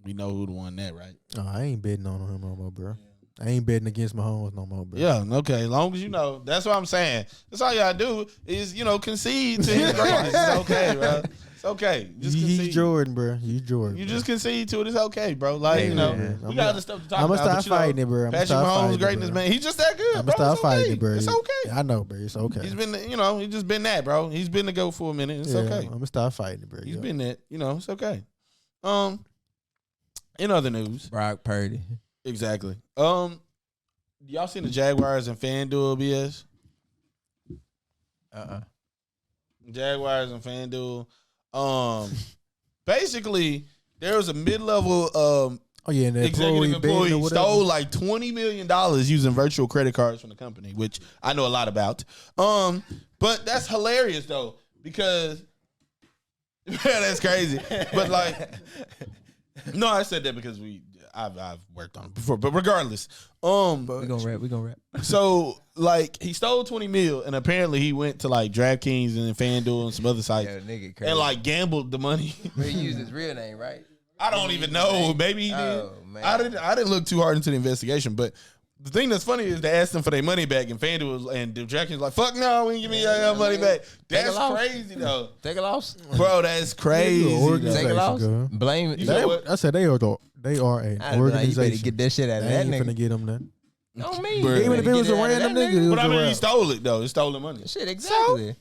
we know who won that, right? Oh, I ain't betting on him no more, bro. I ain't betting against Mahomes no more, bro. Yeah, okay. As long as you know, that's what I'm saying. That's all y'all do is concede to his greatness. It's okay, bro. It's okay. Just concede. He's Jordan, bro. He's Jordan. You just concede to it. It's okay, bro. Like we got other stuff to talk about. I'm gonna start fighting it, bro. Patrick Mahomes' greatness, man. He's just that good, I'm bro. gonna start fighting it, bro. It's okay. I know, bro. It's okay. He's been, he's just been that, bro. He's been to go for a minute. It's okay. I'm gonna start fighting it, bro. He's been that. It's okay. In other news, Brock Purdy. Exactly. Y'all seen the Jaguars and FanDuel BS? Jaguars and FanDuel. Basically, there was a mid-level and the executive employee stole like $20 million using virtual credit cards from the company, which I know a lot about. But that's hilarious though, because that's crazy. But no, I said that because I've worked on it before, but regardless, we gonna rap. So he stole $20 million, and apparently he went to DraftKings and FanDuel and some other sites, nigga crazy. and gambled the money. But he used his real name, right? I don't even know. Maybe he did. Oh, man. I didn't look too hard into the investigation, but the thing that's funny is they asked them for their money back, and FanDuel and the DraftKings was like, "Fuck no, we ain't give me your money back." That's crazy though. Take a loss, bro. That's crazy. Take a loss. Blame it. I said they are an organization. You better get that shit out of that nigga. Ain't finna get them that. No me. Even if it was a random nigga. But I mean, he stole it though. He stole the money. Shit, exactly.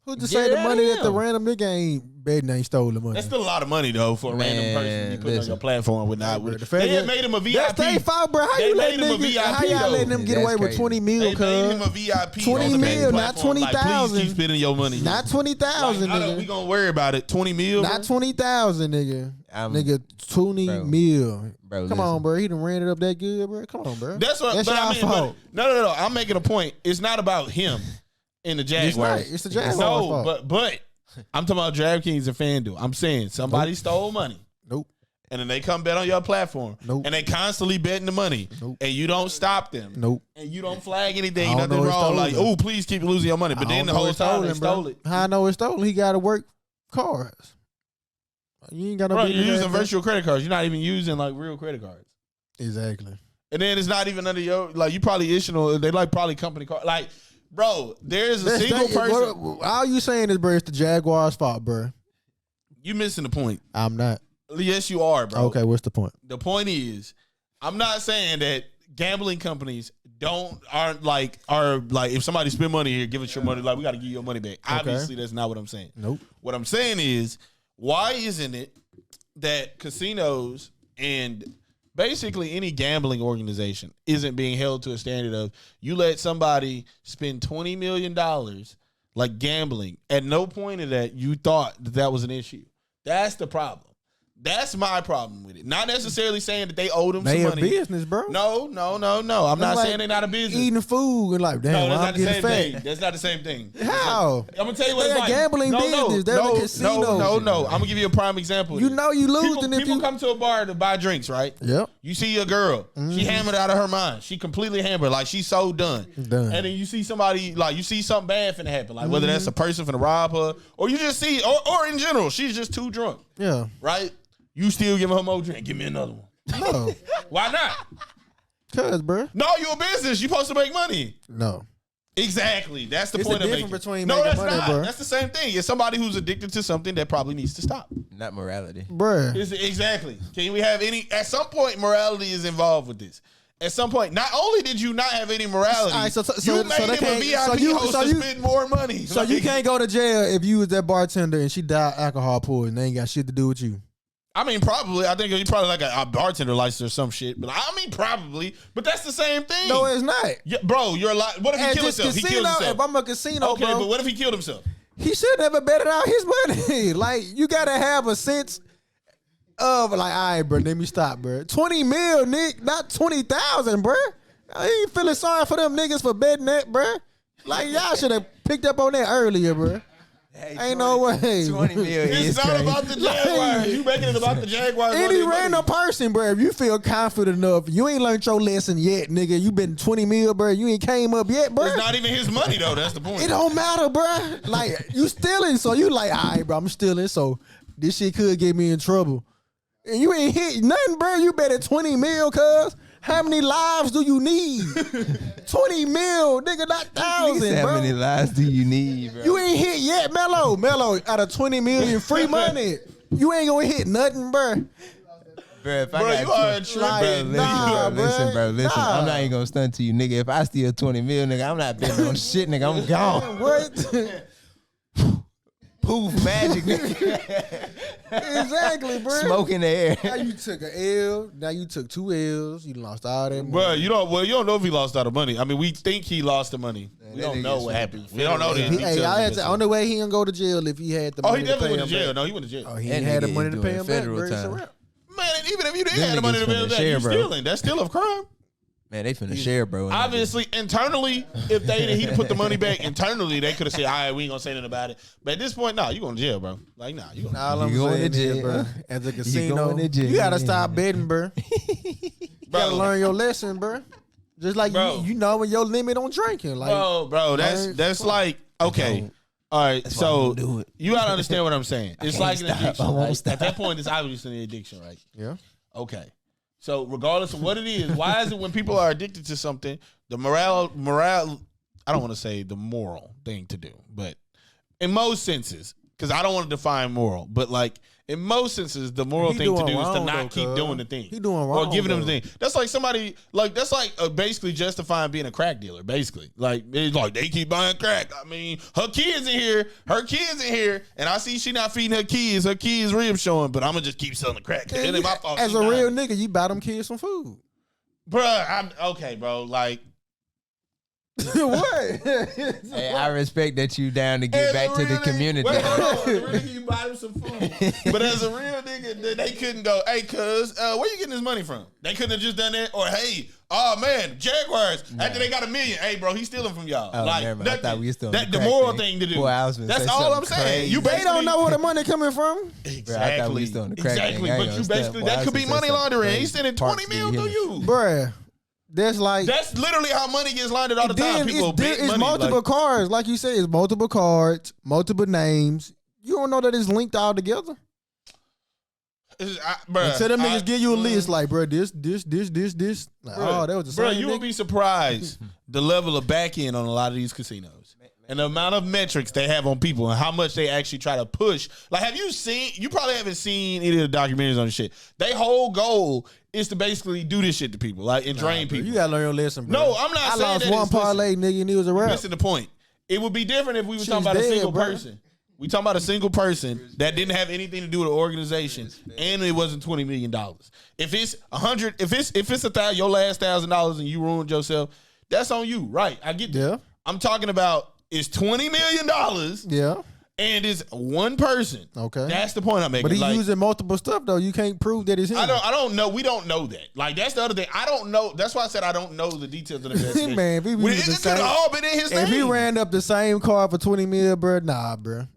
Who just say the money that the random nigga ain't betting ain't stole the money? That's still a lot of money though for a random person you put on your platform with not. They had made him a VIP. That's their fault, bro. How you letting them get away with $20 million? They made him a VIP. $20 million, not $20,000. Please keep spending your money. Not $20,000, nigga. We gonna worry about it. $20 million. Not $20,000, nigga. Nigga, $20 million. Bro, come on, bro. He done ran it up that good, bro. Come on, bro. That's what. But fault. No. I'm making a point. It's not about him. In the Jaguars. It's the Jaguars. No, but I'm talking about DraftKings and FanDuel. I'm saying somebody stole money. Nope. And then they come bet on your platform. Nope. And they constantly betting the money. Nope. And you don't stop them. Nope. And you don't flag anything, nothing wrong. Like, oh, please keep losing your money. But then the whole time they stole it. How I know it's stolen? He got to work cards. You ain't got no. Bro, you're using virtual credit cards. You're not even using real credit cards. Exactly. And then it's not even under your you probably issue they probably company card. Bro, there's a single person. All you saying is, bro, it's the Jaguars' fault, bro. You missing the point. I'm not. Yes, you are, bro. Okay, what's the point? The point is, I'm not saying that gambling companies aren't if somebody spend money here, give us your money. We got to give you your money back. Okay. Obviously, that's not what I'm saying. Nope. What I'm saying is, why isn't it that casinos and basically any gambling organization isn't being held to a standard of you let somebody spend $20 million gambling. At no point of that you thought that was an issue. That's the problem. That's my problem with it. Not necessarily saying that they owe them some money. They a business, bro. No. I'm not saying they're not a business. Eating food and damn, that's I'm not the same fat. thing. That's not the same thing. How? I'm gonna tell you what it's like. They're a gambling business. They're a casino. No. I'm gonna give you a prime example. You know you losing if people come to a bar to buy drinks, right? Yep. You see a girl. She hammered out of her mind. She completely hammered. She's so done. And then you see somebody, you see something bad finna happen. Whether that's a person finna rob her, or you just see, or in general, she's just too drunk. Yeah. Right? You still giving her more drink. Give me another one. No. Why not? Cause, bro. No, you a business. You supposed to make money. No. Exactly. That's the point I'm making. Between no, that's money, not. Bro. That's the same thing. It's somebody who's addicted to something that probably needs to stop. Not morality. Bruh. Exactly. Can we have any... At some point, morality is involved with this. at some point, not only did you not have any morality, All right, you made him a VIP host to spend more money. So you can't go to jail if you was that bartender and she died alcohol poisoning. They ain't got shit to do with you. I mean, probably. I think he probably like a bartender license or some shit. But I mean, probably. But that's the same thing. No, it's not. Yeah, bro, you're a lot. What if he killed himself? Casino, He killed himself. If I'm a casino, okay, bro, but what if he killed himself? He should never betted out his money. Like, you gotta have a sense of like, all right, bro, let me stop, bro. 20 mil, Nick, not 20,000, bro. I ain't feeling sorry for them niggas for betting that, bro. Like, y'all should have picked up on that earlier, bro. Hey, ain't no way. 20 mil It's not crazy. about the Jaguars. You making it about the Jaguars. Any random person, bro, if you feel confident enough, you ain't learned your lesson yet, nigga. You been 20 mil, bro. You ain't came up yet, bro. It's not even his money, though. That's the point. It don't matter, bro. Like, you stealing, so you like, all right, bro, I'm stealing, so this shit could get me in trouble. And you ain't hit nothing, bro. You bet at 20 mil, cuz. How many lives do you need? 20 mil, nigga, not thousand, bro. How many lives do you need, bro? You ain't hit yet, Mello. Out of 20 million free money, you ain't gonna hit nothing, bro. Bro, if Bro, I you got are a trip. Nah, bro. Listen. Nah. I'm not even gonna stunt to you, nigga. If I steal 20 mil, nigga, I'm not betting on shit, nigga. I'm gone. What? Poof, magic, nigga. Exactly, bro. Smoke in the air. Now you took an L. Now you took 2 L's. You lost all that money. Bro, you don't know if he lost all the money. I mean, we think he lost the money. We don't know what happened. We don't know the details. Hey, of this. the only way he can go to jail if he had the money. Oh, he definitely went to pay him jail. back. No, he went to jail. Oh, he That ain't had the nigga money is to pay doing him back, federal bro. It's a time. wrap. Man, even if you didn't Them have the money niggas to pay him finna back, share, you bro. stealing. That's still a crime. Man, they finna share, bro. Obviously, internally, if he'd put the money back internally, they could have said, all right, we ain't gonna say nothing about it. But at this point, nah, you going to jail, bro. Like, nah, you going to All I'm You going saying to is, jail. bro, as a casino, going to jail. you gotta stop betting, bro. You gotta learn your lesson, bro. Just like Bro. you know when your limit on drinking, like Bro, that's like, okay. All right, That's why I so don't do it. you gotta understand what I'm saying. It's can't like an stop. addiction. I won't Right? stop. At that point, it's obviously an addiction, right? yeah. Okay. So regardless of what it is, why is it when people are addicted to something, the morale, I don't want to say the moral thing to do, but in most senses, because I don't want to define moral, but like in most senses, the moral He thing to doing do is to wrong, not though, keep cuz. doing the thing. He doing Or wrong, giving them the though. thing. That's like somebody, like, that's like basically justifying being a crack dealer, basically. Like, it's like they keep buying crack. I mean, her kids in here, and I see she not feeding her kids ribs showing, but I'm going to just keep selling the crack. It ain't my fault. As She a real dying. nigga, you buy them kids some food. Bruh, I'm okay, bro. Like, What? Hey, I respect that you down to get back to the community. Wait, hold on. As a real nigga, you buy them some food. But as a real nigga, they couldn't go, hey, cuz, where you getting this money from? They couldn't have just done that. Or, hey, oh, man, Jaguars, after they got $1 million, hey, bro, he's stealing from y'all. Oh, like, never mind. I thought we was still on that the the crack moral thing. thing to do. Boy, I was finna That's say all I'm something saying. crazy. You They basically don't know where the money coming from. Bro, I thought we was still on the crack Exactly. thing. I ain't But gonna you step. basically, Boy, I that was could be finna say money something laundering. crazy. He's sending Parks 20 mil get to hit. you. Bruh. That's like That's literally how money gets laundered all the time. then People bet it's money. multiple Like, cards. Like you said, it's multiple cards, multiple names. You don't know that it's linked all together. bruh, Until them niggas give you a list like, bro, this. Like, oh, that was the same. Bro, you nigga. would be surprised the level of back end on a lot of these casinos. And the amount of metrics they have on people and how much they actually try to push. Like, have you seen, you probably haven't seen any of the documentaries on this shit. Their whole goal is to basically do this shit to people, like, and drain Bro, people. you gotta learn your lesson, bro. No, I'm not I saying lost that one it's- parlay, nigga, and it was a wrap. Listen to the point. It would be different if we were She's talking about a dead, single bro. person. We talking about a single person that didn't have anything to do with the organization, and it wasn't $20 million. If it's $100, if it's your last $1,000 and you ruined yourself, that's on you, right? I get that. Yeah. I'm talking about it's $20 million, Yeah. and it's one person. Okay. That's the point I'm making. But he Like, using multiple stuff though. You can't prove that it's him. I don't know. We don't know that. Like, that's the other thing. I don't know. That's why I said I don't know the details of the investigation. Man, if he was It the could have same- all been in his name. If he ran up the same car for 20 mil, bro, nah, bro.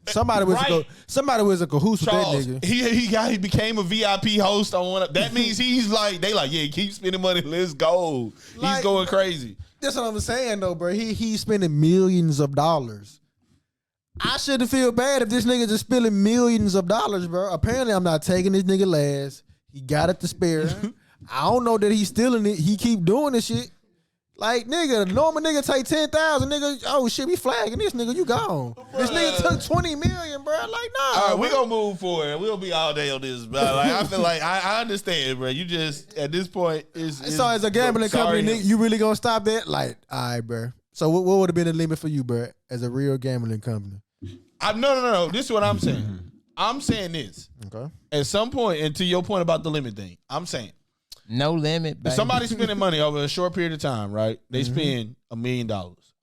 Somebody was Right. somebody was a cahoots with Charles, that nigga. he became a VIP host on one. That means he's like, they like, yeah, keep spending money. Let's go. He's Like- going crazy. That's what I'm saying though, bro. He's spending millions of dollars. I shouldn't feel bad if this nigga just spending millions of dollars, bro. Apparently, I'm not taking this nigga last. He got it to spare. I don't know that he's stealing it. He keep doing this shit. Like, nigga, the normal nigga take 10,000, nigga. Oh shit, we flagging this nigga. You gone. Bruh. This nigga took 20 million, bro. Like, nah. All right, we gonna move forward. We'll be all day on this, bro. Like, I feel like I understand, bro. You just at this point so as a gambling company, nigga, you really gonna stop that? Like, all right, bro. So what would have been the limit for you, bro, as a real gambling company? No. This is what I'm saying. I'm saying this. Okay. At some point, and to your point about the limit thing, I'm saying. No limit, baby. If somebody's spending money over a short period of time, right? They spend $1 million.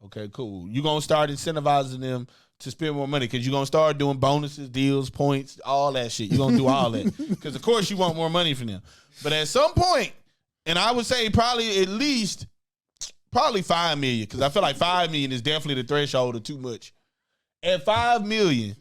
Okay, cool. You're going to start incentivizing them to spend more money because you're going to start doing bonuses, deals, points, all that shit. You're going to do all that because, of course, you want more money from them. But at some point, and I would say probably $5 million because I feel like $5 million is definitely the threshold of too much. At $5 million,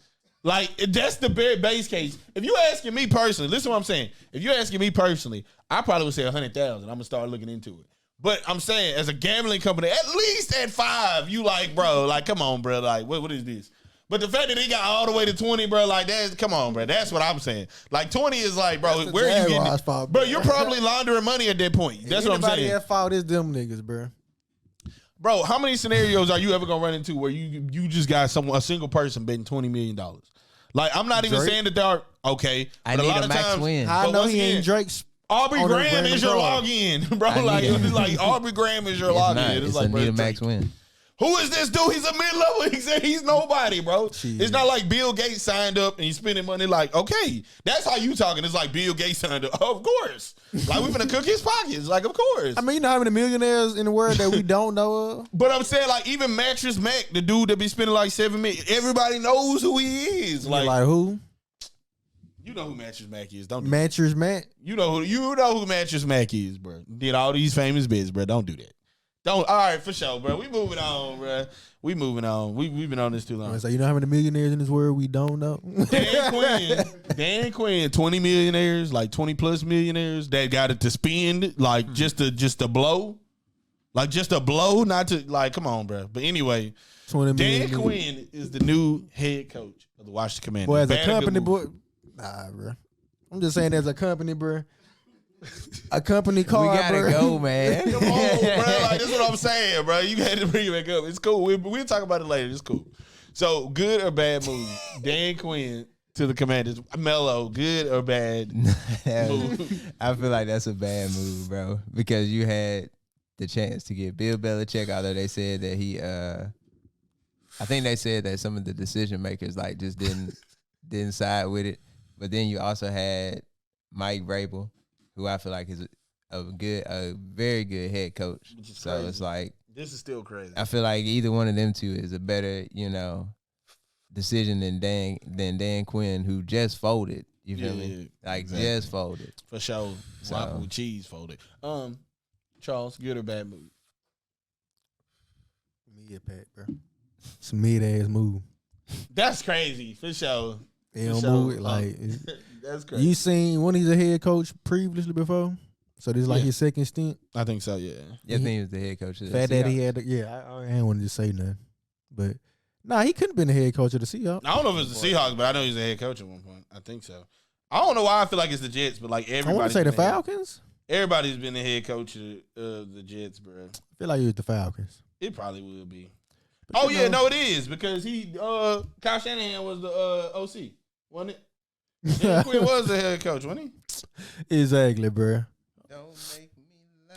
like, that's the bare base case. If you asking me personally, listen to what I'm saying. If you're asking me personally, I probably would say 100,000. I'm going to start looking into it. But I'm saying, as a gambling company, at least at 5, you like, bro, like, come on, bro. Like, what is this? But the fact that he got all the way to 20, bro, like, come on, bro. That's what I'm saying. Like, 20 is like, bro, where are you getting it? Bro, you're probably laundering money at that point. That's what I'm saying. Anybody at fault is them niggas, bro. Bro, how many scenarios are you ever going to run into where you just got a single person betting $20 million? Like, I'm not even saying that they're okay. I need a max win. I know he ain't Drake's. Aubrey Graham is your login, bro. Like Aubrey Graham is your login. It's like, need a max win. Who is this dude? He's a mid-level. He's nobody, bro. Jeez. It's not like Bill Gates signed up and he's spending money. Like, okay, that's how you talking. It's like Bill Gates signed up. Of course. Like, we're finna cook his pockets. Like, of course. I mean, you know how many millionaires in the world that we don't know of? But I'm saying, like, even Mattress Mac, the dude that be spending like $7 million, everybody knows who he is. Like who? You know who Mattress Mac is, don't you? Mattress Mac? You know who Mattress Mac is, bro. Did all these famous bits, bro. Don't do that. All right, for sure, bro. We moving on, bro. We moving on. We've been on this too long. So you know how many millionaires in this world we don't know? Dan Quinn, 20 millionaires, like 20 plus millionaires that got it to spend, like just to blow, like just a blow, not to like. Come on, bro. But anyway, Dan Quinn is the new head coach of the Washington Commanders. Boy, as a company, boy, nah, bro. I'm just saying, as a company, bro. A company car, we gotta go, man. Come on, bro. Like, this is what I'm saying, bro. You had to bring it back up. It's cool. We'll talk about it later. It's cool. So, good or bad move? Dan Quinn to the Commanders. Mello, good or bad move? I feel like that's a bad move, bro. Because you had the chance to get Bill Belichick, although they said that he I think they said that some of the decision makers like just didn't side with it. But then you also had Mike Vrabel, who I feel like is a very good head coach. So crazy. It's like, this is still crazy. I feel like either one of them two is a better, decision than Dan Quinn, who just folded. You feel me? Like, exactly. Just folded. For sure. Waffle with cheese folded. Charles, good or bad move? Mid pack, bro. It's a mid-ass move. That's crazy, for sure. They don't move it like that's crazy. You seen when he's a head coach previously before? So this is like his second stint? I think so, yeah. Yeah, I think he was the head coach of the Fat Seahawks. Daddy had I ain't want to just say nothing. But he couldn't have been the head coach of the Seahawks. I don't know if it's the Seahawks, but I know he's the head coach at one point. I think so. I don't know why I feel like it's the Jets, but like everybody. I want to say the Falcons. Everybody's been the head coach of the Jets, bro. I feel like it was the Falcons. It probably will be. But it is because Kyle Shanahan was the OC, wasn't it? Dan Quinn was the head coach, wasn't he? Exactly, bro. Don't make me lie.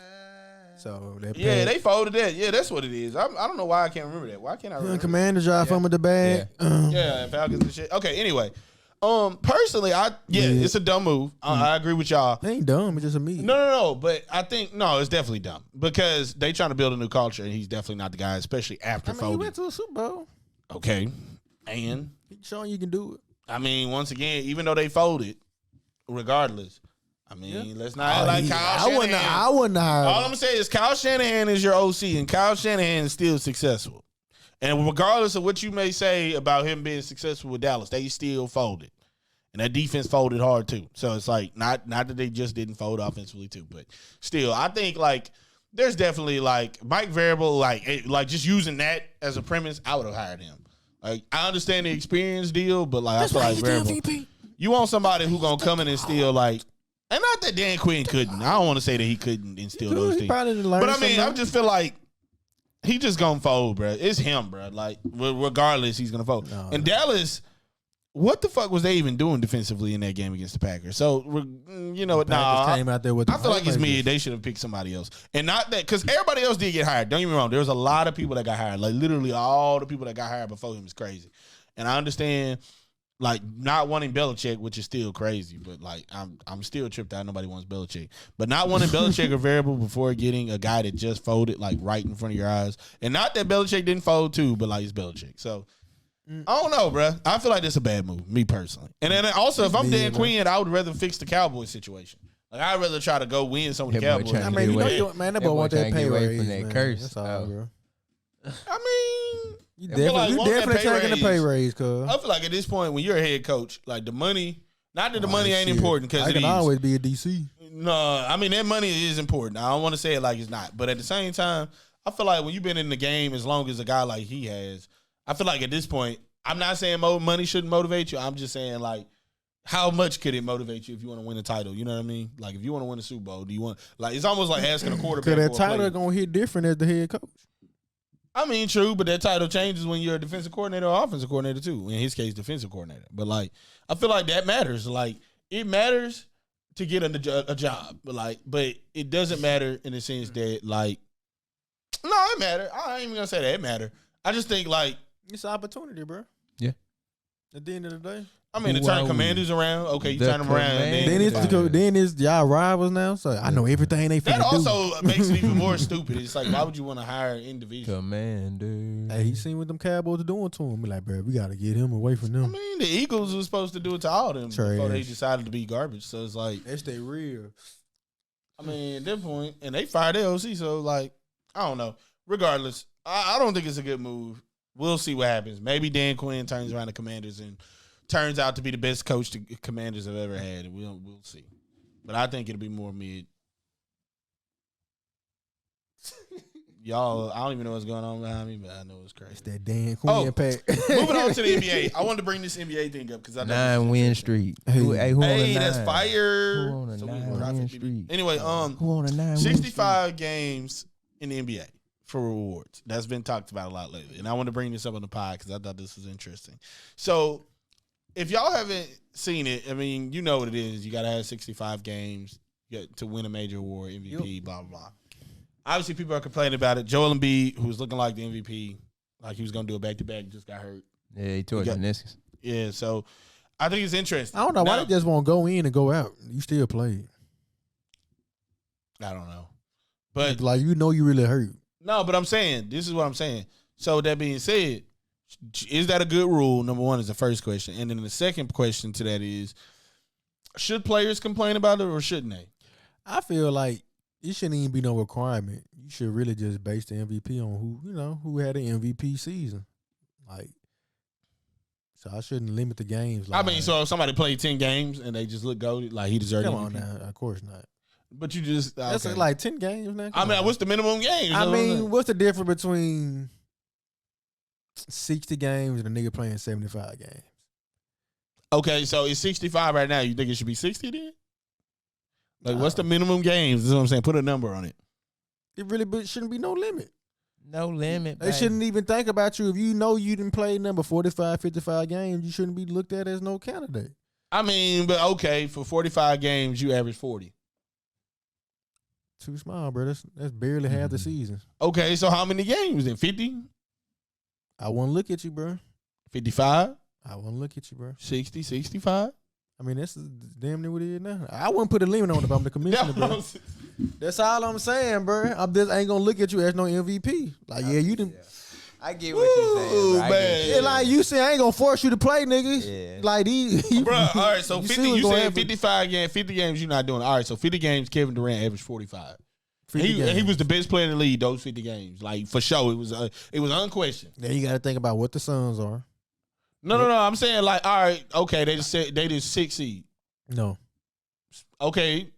So they folded that. Yeah, that's what it is. I don't know why I can't remember that. Why can't I remember? Commander drive from the bag. Yeah, Falcons and shit. Okay, anyway. Personally, it's a dumb move. I agree with y'all. It ain't dumb. It's just a me. No. But I think it's definitely dumb because they trying to build a new culture, and he's definitely not the guy, especially after folding. He went to a Super Bowl. Okay, and he's showing you can do it. I mean, once again, even though they folded, regardless, let's not act like Kyle Shanahan. I wouldn't hire. All I'm gonna say is Kyle Shanahan is your OC, and Kyle Shanahan is still successful. And regardless of what you may say about him being successful with Dallas, they still folded. And that defense folded hard too. So it's like not that they just didn't fold offensively too, but still, I think like there's definitely like Mike Vrabel, like just using that as a premise, I would have hired him. Like I understand the experience deal, but like that's I feel like Vrabel, you want somebody who gonna come in and still like, and not that Dan Quinn couldn't. I don't want to say that he couldn't instill those things. But I mean, I just feel like he just gonna fold, bro. It's him, bro. Like regardless, he's gonna fold. No, and Dallas, what the fuck was they even doing defensively in that game against the Packers? So you know, came out there with I feel like it's mid. They should have picked somebody else, and not that because everybody else did get hired. Don't get me wrong. There was a lot of people that got hired. Like literally all the people that got hired before him is crazy, and I understand. Like not wanting Belichick, which is still crazy, but like I'm still tripped out. Nobody wants Belichick, but not wanting Belichick a variable before getting a guy that just folded like right in front of your eyes, and not that Belichick didn't fold too, but like it's Belichick. So I don't know, bro. I feel like that's a bad move, me personally. And then also, if I'm Dan Quinn, I would rather fix the Cowboys situation. Like I'd rather try to go win some of the Cowboys. I mean, man, that boy want that pay raise, from that man. curse. That's all, bro. I mean. You definitely taking the pay raise, cuz. I feel like at this point, when you're a head coach, like the money, not that the money ain't important because it can always be a DC. No, I mean that money is important. I don't want to say it like it's not, but at the same time, I feel like when you've been in the game as long as a guy like he has, I feel like at this point, I'm not saying money shouldn't motivate you. I'm just saying like, how much could it motivate you if you want to win a title? You know what I mean? Like if you want to win a Super Bowl, do you want like it's almost like asking a quarterback. Because that title gonna hit different as the head coach. I mean, true, but that title changes when you're a defensive coordinator or offensive coordinator too. In his case, defensive coordinator. But like, I feel like that matters. Like, it matters to get a job, but it doesn't matter in the sense that like, no, it matter. I ain't even gonna say that it matter. I just think like it's an opportunity, bro. Yeah. At the end of the day. I mean, to turn Commanders around. Okay, you turn them around. Then it's y'all rivals now. So I know everything they finna do. That also makes it even more stupid. It's like, why would you want to hire an individual? Commander. Hey, he seen what them Cowboys are doing to him. Be like, bro, we got to get him away from them. I mean, the Eagles were supposed to do it to all of them before they decided to be garbage. So it's like. That's they real. I mean, at that point, and they fired the OC. So, like, I don't know. Regardless, I don't think it's a good move. We'll see what happens. Maybe Dan Quinn turns around the Commanders and turns out to be the best coach the Commanders have ever had. We'll see. But I think it'll be more mid. Y'all, I don't even know what's going on behind me, but I know it's crazy. It's that Dan Quinn pack. Moving on to the NBA. I wanted to bring this NBA thing up because I know 9-win streak. Hey, that's fire. Who on a 9-win streak? Anyway, who on a 9-win 65 games in the NBA for rewards. That's been talked about a lot lately, and I want to bring this up on the pod because I thought this was interesting. So, if y'all haven't seen it, I mean, you know what it is. You got to have 65 games to win a major award, MVP, blah, blah, blah. Obviously, people are complaining about it. Joel Embiid, who's looking like the MVP, like he was going to do a back-to-back, just got hurt. Yeah, he tore his meniscus. Yeah, so I think it's interesting. I don't know why they just won't go in and go out. You still play. I don't know. But like, you know you really hurt. No, but I'm saying, this is what I'm saying. So that being said, is that a good rule? Number one is the first question. And then the second question to that is, should players complain about it or shouldn't they? I feel like it shouldn't even be no requirement. You should really just base the MVP on who had an MVP season. Like, so I shouldn't limit the games. Like, I mean, so if somebody played 10 games and they just look goated, like he deserved Come MVP. on now, of course not. But you just that's like 10 games now. I mean, what's the minimum games? I mean, what's the difference between 60 games and a nigga playing 75 games? Okay, so it's 65 right now. You think it should be 60 then? Like, what's the minimum games? That's what I'm saying. Put a number on it. It really shouldn't be no limit. No limit. They shouldn't even think about you. If you know you didn't play number 45, 55 games, you shouldn't be looked at as no candidate. I mean, but okay, for 45 games, you average 40. Too small, bro. That's barely half the season. Okay, so how many games then? 50? I won't look at you, bro. 55? I won't look at you, bro. 60, 65? I mean, that's damn near what it is now. I wouldn't put a limit on it if I'm the commissioner, bro. That's all I'm saying, bro. I just ain't gonna look at you as no MVP. Like, yeah, you didn't. I get what you're saying, bro. Man. Yeah, like you say, I ain't gonna force you to play, nigga. Yeah. Like bro, all right, so 50, you said 55 games, 50 games you're not doing. All right, so 50 games, Kevin Durant averaged 45. He was the best player in the league those 50 games. Like, for sure, it was unquestioned. Then you got to think about what the Suns are. No, I'm saying, like, all right, okay, they just 6 seed. No. Okay,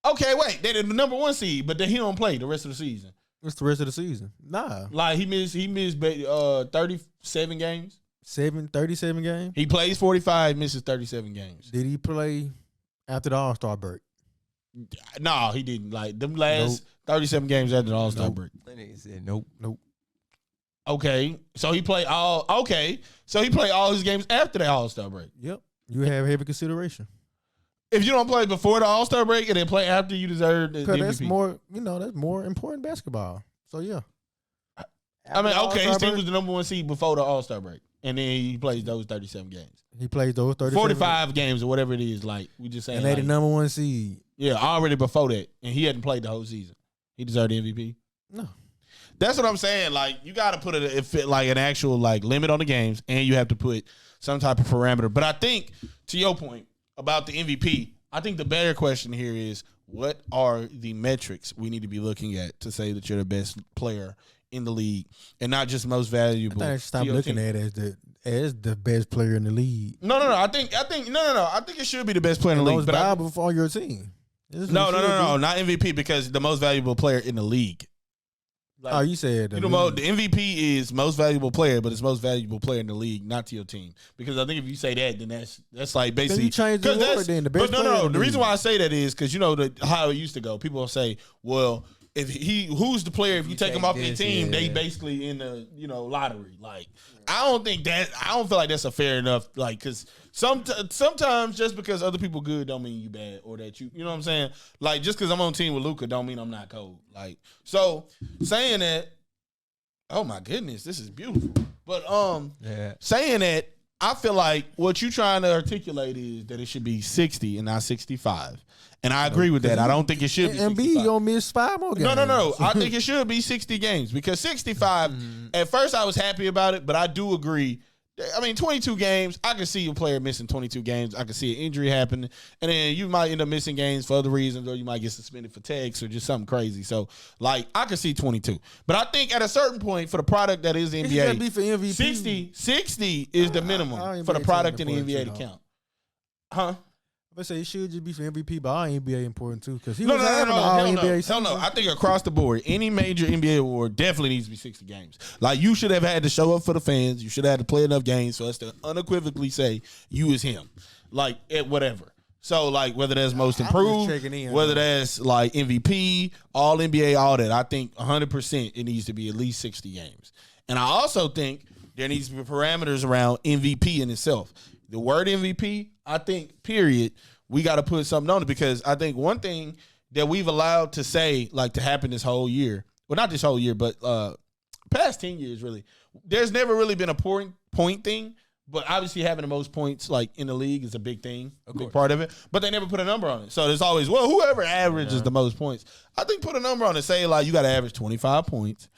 wait, they the number 1 seed, but then he don't play the rest of the season. What's the rest of the season? Nah. Like, he missed 37 games. 37 games? He plays 45, misses 37 games. Did he play after the All-Star break? No, he didn't. Like them last 37 games after the All-Star break. He said nope. Okay, so he played all. Okay, so he played all his games after the All-Star break. Yep, you have heavy consideration. If you don't play before the All-Star break and then play after, you deserve the MVP. That's more. That's more important basketball. So yeah. I mean, okay, his team was the number 1 seed before the All-Star break, and then he plays those 37 games. He plays those 45 games or whatever it is. Like we just saying, and they the number 1 seed. Yeah, already before that, and he hadn't played the whole season. He deserved the MVP. No. That's what I'm saying. Like, you got to put like an actual like limit on the games, and you have to put some type of parameter. But I think, to your point about the MVP, I think the better question here is, what are the metrics we need to be looking at to say that you're the best player in the league, and not just most valuable? I think I should stop looking at it as the best player in the league. No. I think it should be the best player in the league. Most valuable for your team. No, not MVP, because the most valuable player in the league. Like, you said the MVP is most valuable player, but it's most valuable player in the league, not to your team. Because I think if you say that, then that's like basically. You change the award, then the best. But no. The reason why I say that is because how it used to go. People will say, "Well, who's the player? If you take him off your team, they basically in the lottery." Like, I don't feel like that's a fair enough. Like, because sometimes just because other people good don't mean you bad, or that you know what I'm saying. Like, just because I'm on team with Luka don't mean I'm not cold. Like, so saying that, oh my goodness, this is beautiful. But saying that, I feel like what you trying to articulate is that it should be 60 and not 65. And I agree with that. I don't think it should be 65. And gonna miss 5 more games. No. I think it should be 60 games because 65, at first I was happy about it, but I do agree. I mean, 22 games, I can see a player missing 22 games. I can see an injury happen, and then you might end up missing games for other reasons, or you might get suspended for techs or just something crazy. So, like, I can see 22. But I think at a certain point, for the product that is the NBA, be for MVP. 60 is the minimum for the product in the NBA to count. Huh? I say it should just be for MVP, but all NBA important too. Because no, hell no. I think across the board, any major NBA award definitely needs to be 60 games. Like, you should have had to show up for the fans. You should have had to play enough games for us to unequivocally say you is him. Like, at whatever. So, like, whether that's most improved, whether that's like MVP, all NBA, all that, I think 100% it needs to be at least 60 games. And I also think there needs to be parameters around MVP in itself. The word MVP, I think, period, we got to put something on it, because I think one thing that we've allowed to say, like, to happen this whole year, well, not this whole year, but past 10 years, really, there's never really been a point thing, but obviously having the most points, like, in the league is a big thing, a big part of it, but they never put a number on it. So there's always, well, whoever averages the most points. I think put a number on it. Say, like, you got to average 25 points.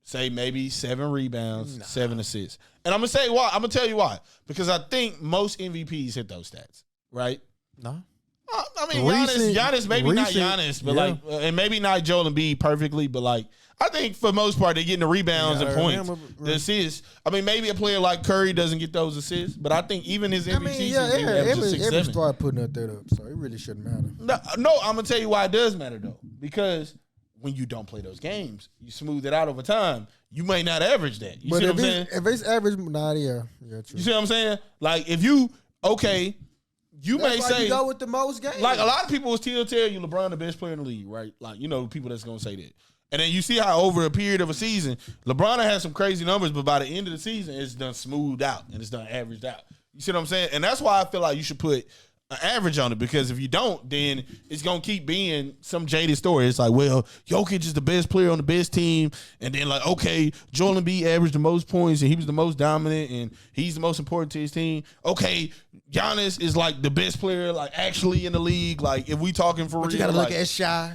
Say maybe 7 rebounds, 7 assists. And I'm going to say why. I'm going to tell you why. Because I think most MVPs hit those stats, right? No. I mean, Giannis, maybe not Giannis, but like, and maybe not Joel Embiid perfectly, but like, I think for the most part, they're getting the rebounds and points, the assists. I mean, maybe a player like Curry doesn't get those assists, but I think even his MVP season, every started putting that up, so it really shouldn't matter. No, I'm going to tell you why it does matter, though. Because when you don't play those games, you smooth it out over time. You may not average that. You see what I'm saying? If it's average, true. You see what I'm saying? Like, if you, may say, you go with the most games. Like, a lot of people will still tell you LeBron the best player in the league, right? Like, people that's going to say that. And then you see how over a period of a season, LeBron has some crazy numbers, but by the end of the season, it's done smoothed out and it's done averaged out. You see what I'm saying? And that's why I feel like you should put an average on it, because if you don't, then it's going to keep being some jaded story. It's like, well, Jokic is the best player on the best team, and then like, okay, Joel Embiid averaged the most points, and he was the most dominant, and he's the most important to his team. Okay, Giannis is like the best player, like actually in the league. Like, if we talking for real, you got to look at Shy.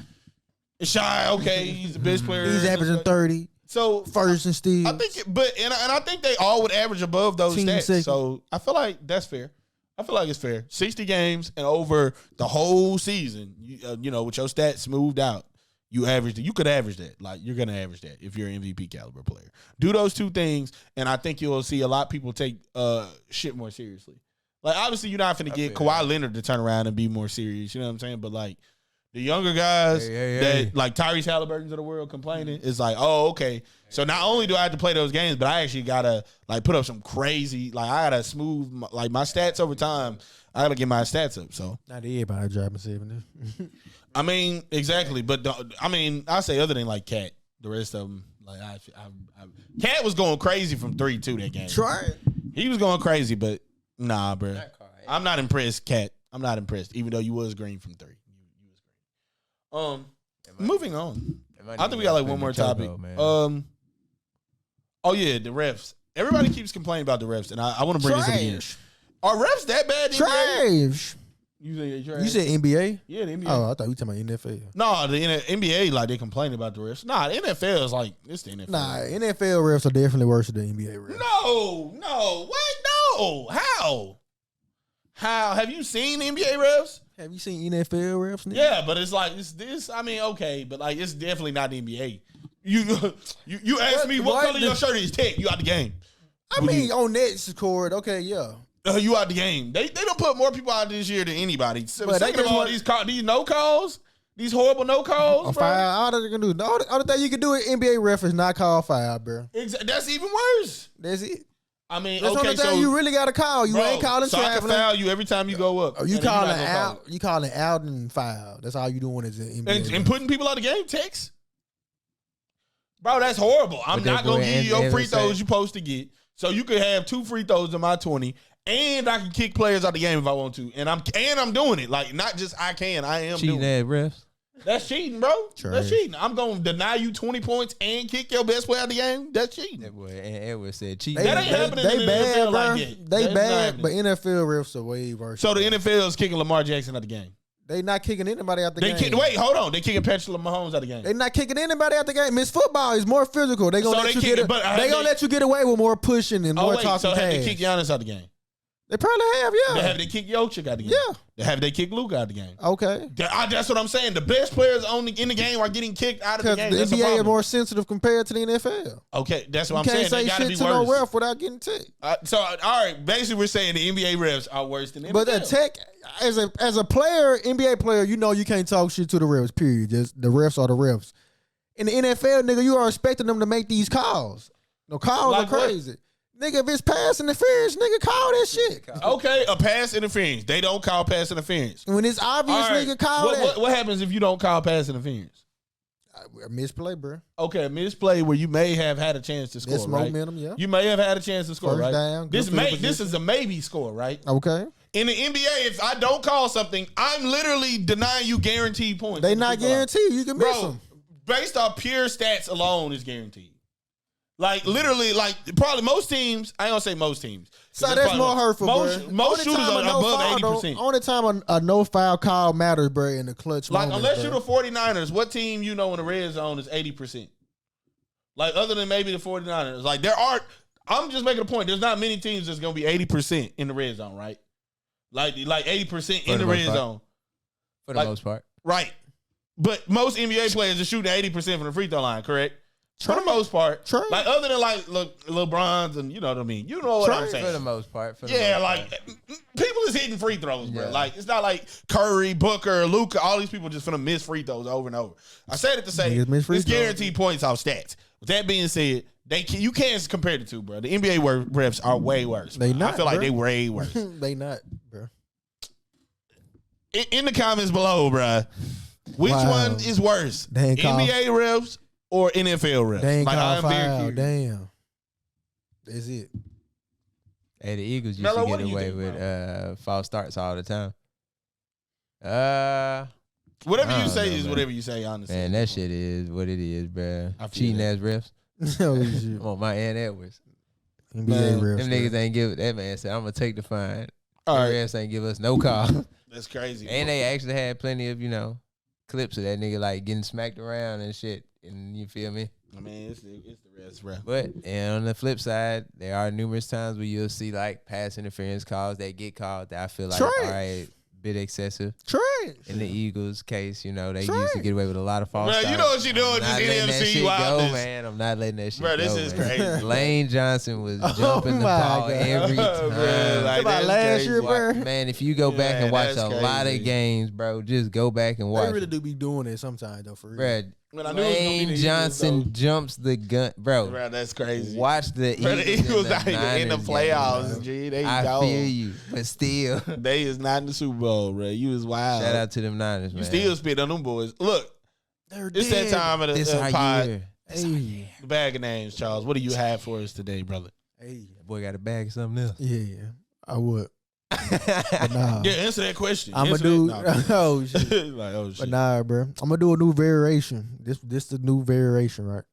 Shy, okay, he's the best player. He's averaging 30. So first and steals. I think, and I think they all would average above those stats. Second. So I feel like that's fair. I feel like it's fair. 60 games and over the whole season, with your stats smoothed out, you average that. You could average that. Like, you're going to average that if you're an MVP caliber player. Do those two things, and I think you'll see a lot of people take shit more seriously. Like, obviously, you're not going to get Kawhi Leonard to turn around and be more serious. You know what I'm saying? But, like, the younger guys that, like Tyrese Halliburton's of the world complaining, it's like, oh, okay. So not only do I have to play those games, but I actually got to, like, put up some crazy, like, I got to smooth, my stats over time. I got to get my stats up, so. Not everybody dropping 70. I mean, exactly. But I say other than like Cat, the rest of them, like Cat was going crazy from 3-2 that game. Try it. He was going crazy, but nah, bro. I'm not impressed, Cat. I'm not impressed, even though you was green from 3. You was green. Moving on. I think we got like one more topic. Oh yeah, the refs. Everybody keeps complaining about the refs, and I want to bring this up again. Are refs that bad? Trash. You said NBA? Yeah, the NBA. Oh, I thought you were talking about NFL. No, the NBA, like, they complain about the refs. Nah, the NFL is like, it's the NFL. Nah, NFL refs are definitely worse than the NBA refs. No. What? No. How? Have you seen NBA refs? Have you seen NFL refs? Nigga? Yeah, but it's like, it's this. I mean, okay, but like, it's definitely not the NBA. You asked me what color your shirt is, Tech. You out the game. I mean, on that court, okay, yeah. You out the game. They don't put more people out this year than anybody. But second of all, these no calls, these horrible no calls, bro. All that they can do. The only thing you can do with NBA ref is not call foul, bro. That's even worse. That's it. I mean, that's okay, the only thing you really got to call. You ain't calling so traveling. I can foul you every time you go up. You calling out. You calling out and foul. That's all you doing is an NBA. And putting people out of the game, Tex. Bro, that's horrible. I'm not gonna give you your free throws you're supposed to get. So you could have 2 free throws in my 20, and I can kick players out the game if I want to. And I'm doing it. Like, not just I am cheating doing it. Refs. That's cheating, bro. That's cheating. I'm gonna deny you 20 points and kick your best player out the game. That's cheating. That boy Edward said cheating. That ain't happening in the bad, NFL bro. like that. They bad, but NFL refs are way worse. So the NFL is kicking Lamar Jackson out the game. They not kicking anybody out the game. Wait, hold on. They kicking Patrick Mahomes out the game. They not kicking anybody out the game. Miss football is more physical. They gonna let you let you get away with more pushing and more talking. So have they kicked Giannis out the game? They probably have, yeah. Have they kicked Jokic out the game? Yeah. Have they kicked Luka out the game? Okay. That's what I'm saying. The best players in the game are getting kicked out of the game. Because the NBA is more sensitive compared to the NFL. Okay, that's what I'm saying. You can't say shit to no ref without getting ticked. So, all right, basically we're saying the NBA refs are worse than the NFL. But the tech, as a player, NBA player, you know you can't talk shit to the refs, period. Just the refs are the refs. In the NFL, nigga, you are expecting them to make these calls. No, calls are crazy. What? Nigga, if it's pass interference, nigga, call that shit. Okay, a pass interference. They don't call pass interference. When it's obvious, nigga, call that. What happens if you don't call pass interference? A misplay, bro. Okay, a misplay where you may have had a chance to score, right? Momentum, yeah. You may have had a chance to score, First right? Down, this is a maybe score, right? Okay. In the NBA, if I don't call something, I'm literally denying you guaranteed points. They not guaranteed. You can miss them. Based off pure stats alone is guaranteed. Like, literally, like, probably most teams, I ain't gonna say most teams. So that's more hurtful, bro. Most shooters are above 80%. Only time a no foul call matters, bro, in the clutch moment. Unless you're the 49ers, what team you know in the red zone is 80%? Like, other than maybe the 49ers. Like, I'm just making a point. There's not many teams that's gonna be 80% in the red zone, right? Like 80% in the red zone. For the most part. Right. But most NBA players are shooting 80% from the free throw line, correct? For the most part. Like, other than, like, LeBron's and, you know what I mean? You know what I'm saying. For the most part. People is hitting free throws, bro. Like, it's not like Curry, Booker, Luka, all these people just finna miss free throws over and over. I said it to say, it's guaranteed points off stats. With that being said, you can't compare the two, bro. The NBA refs are way worse. They not, I feel like they way worse. They not, bro. In the comments below, bro, which one is worse? NBA refs or NFL refs? They ain't call foul. Damn. That's it. Hey, the Eagles used to get away with false starts all the time. Whatever you say is whatever you say, honestly. Man, that shit is what it is, bro. Cheating ass refs. Oh, shit. On my Aunt Edwards. NBA refs. Them niggas ain't give it. That man said, I'm going to take the fine. All right. Refs ain't give us no call. That's crazy. And they actually had plenty of, clips of that nigga, like, getting smacked around and shit. And you feel me? I mean, it's the rest, bro. But and on the flip side, there are numerous times where you'll see like pass interference calls that get called that I feel like are bit excessive. In the Eagles' case, they used to get away with a lot of false starts. You know what you doing? Just NMC wildness. Man. I'm not letting that shit bro, go. This is crazy. Lane Johnson was jumping the ball every time. Like, about last year, bro. Man, if you go back and watch a lot of games, bro, just go back and watch. They really do be doing it sometimes, though, for real. Bro, When I knew it was gonna be the Johnson Eagles, jumps the gun, bro. bro, that's crazy. Watch the Bro, the Eagles not even in the Niners playoffs, game, G. They I go. feel you, but still, They is not in the Super Bowl, bro. You is wild. shout out to them Niners, man. You still spit on them boys. Look, it's that time of This the our pod. year. Hey, The bag of names, Charles. What do you have for us today, brother? hey, That boy got a bag of something else. yeah, I would. But nah, Yeah, answer that question. I'm gonna Answer do. that. Oh shit. Like, oh shit. But nah, bro, I'm gonna do a new variation. This the new variation, right?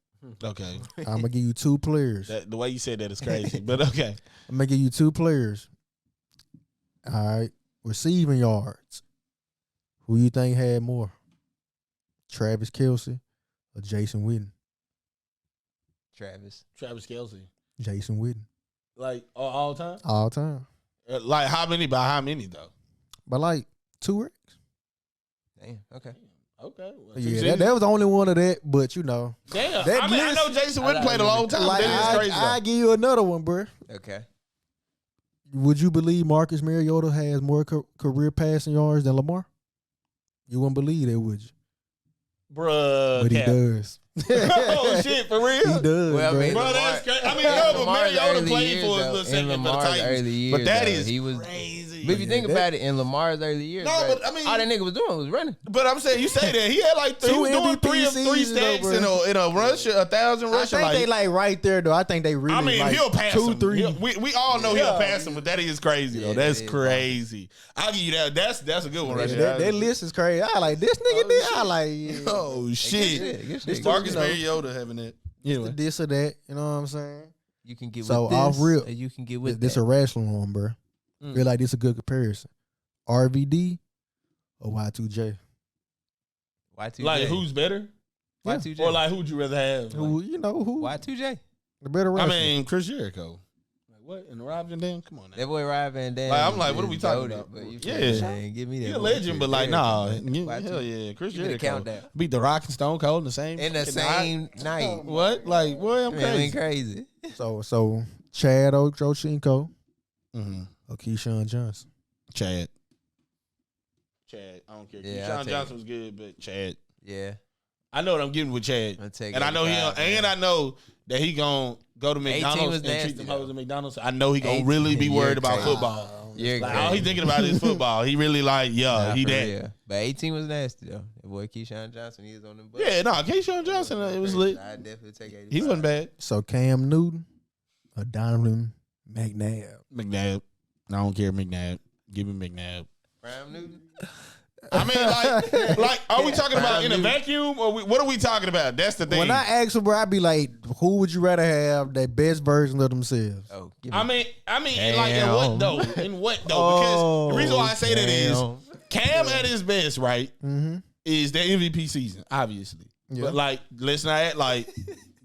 Okay. I'm gonna give you two players. The way you said that is crazy, but okay. I'm gonna give you two players. All right, receiving yards. Who you think had more? Travis Kelce or Jason Witten? Travis. Travis Kelce. Jason Witten. Like all time? All time. Like how many? By how many though? But like 2 racks. Damn. Okay. Okay. Well, Yeah, that was the only one of that, but you know. Damn. that I mean, I list- know Jason Witten played a long time. Like, but that is crazy. I give you another one, bro. Okay. Would you believe Marcus Mariota has more career passing yards than Lamar? You wouldn't believe that, would you? Bruh. But he Cap. does. Oh shit, for real? He does. Well, I bro. mean, Bro, that's crazy. I mean, no, but Lamar's Mariota early played years, for a though, little in second for the Lamar's Titans. early years, But that though, is he was. crazy. But if you think that- about it, in Lamar's early years, No, bro, but I mean- all that nigga was doing was running. But I'm saying, you say that. He had like he Two was doing MVP three seasons, stacks though, in a rush, 1,000 I rush. think they like right there, though. I think they really I mean, like he'll pass 2, him. 3. We all know he'll Yeah. pass him, but that is crazy, though. Yeah, That's it is. crazy. I'll give you that. That's a good one right That there. list is crazy. I like this nigga. Did. I like yeah. Oh, shit. Good This shit. Marcus you know. Mariota having it. Anyway. this or that. You know what I'm saying? You can get So, with this, off rip, or you can get with This that. a wrestling one, bro. Mm. Feel like this a good comparison. RVD or Y2J? Y2J. Like, who's better? Y2J. Or like, who'd you rather have? Who you know who Y2J. the better I wrestler? mean, Chris Jericho. Like, what? And Rob Van Dam? Come on now. That boy Rob Van Dam. Like, I'm like, is what are we talking goated, about? But you Yeah. feel me? Give me that. He a boy, legend, Chris but like, Jericho, nah. man. Hell Y2J. yeah. Chris Give me the Jericho. countdown. Beat The Rock and Stone Cold in the same In the fucking same night. What? Like, boy, I'm Man, we crazy. crazy. So Chad Ochocinco Mm-hmm. or Keyshawn Johnson? Chad. I don't care. Yeah, Keyshawn I'll take Johnson was good, but Chad. Yeah. I know what I'm getting with Chad. I'll take And I know 85, man. I know that he gonna go to 18 McDonald's was and nasty, treat them though. hoes at McDonald's. I know he gonna 18, really be worried you're about crazy. football. You're Like, crazy. all he thinking about is football. He really like, Nah, he for that. real. But 18 was nasty, though. That boy Keyshawn Johnson, he was on them butts. Yeah, no, Keyshawn Johnson, it was lit. I'd definitely take 85. He wasn't bad. So Cam Newton or Donovan McNabb? McNabb. I don't care, McNabb. Give me McNabb. Prime Newton? I mean, like, are we talking about in a vacuum or what are we talking about? That's the thing. When I ask him, bro, I'd be like, who would you rather have that best version of themselves? Oh, give me I mean, like in what though? In what though? Because the reason why I say that is Cam at his best, right? Mm-hmm. Is the MVP season, obviously. Yeah. But like, let's not act like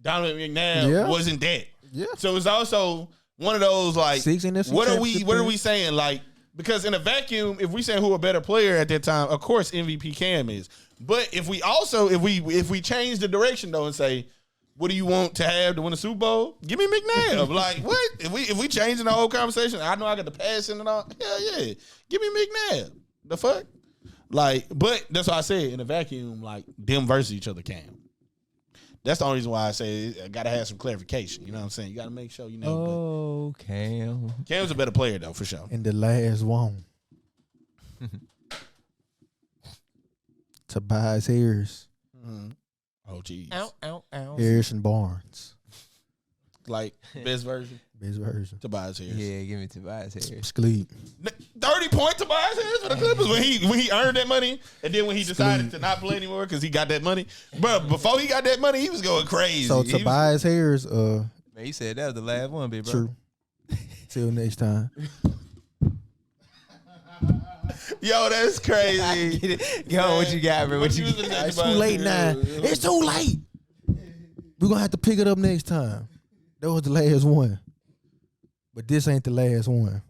Donovan McNabb wasn't that. Yeah. So it's also one of those like, 6 NFC what are championship we saying? Like, because in a vacuum, if we saying who a better player at that time, of course MVP Cam is. But if we also if we change the direction though and say, what do you want to have to win a Super Bowl? Give me McNabb. Like what? If we changing the whole conversation, I know I got the passing and all. Hell yeah, give me McNabb. The fuck? Like, but that's why I said in a vacuum, like them versus each other Cam. That's the only reason why I say I gotta have some clarification. You know what I'm saying? You gotta make sure you know. Oh, Cam. But Cam's a better player though, for sure. And the last one. Tobias Harris. Mm-hmm. Oh geez. Ow. Harrison Barnes. Like best version. Best version. Tobias Harris. Yeah, give me Tobias Harris. Skleep. 30-point Tobias Harris for the Clippers when he earned that money, and then when he decided to not play anymore because he got that money. But before he got that money, he was going crazy. So He was- Tobias Harris, Man, you said that was the last one, big bro. true. Till next time. yo, that's crazy. Get it. Yo, what you got, bro? What you was the got? It's too late now. It's too late. We're gonna have to pick it up next time. That was the last one. But this ain't the last one.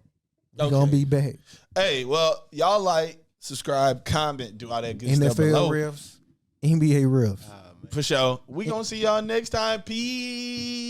We're gonna be back. Hey, well, y'all like, subscribe, comment, do all that good stuff NFL below. refs, NBA refs. For sure. We gonna see y'all next time. Peace.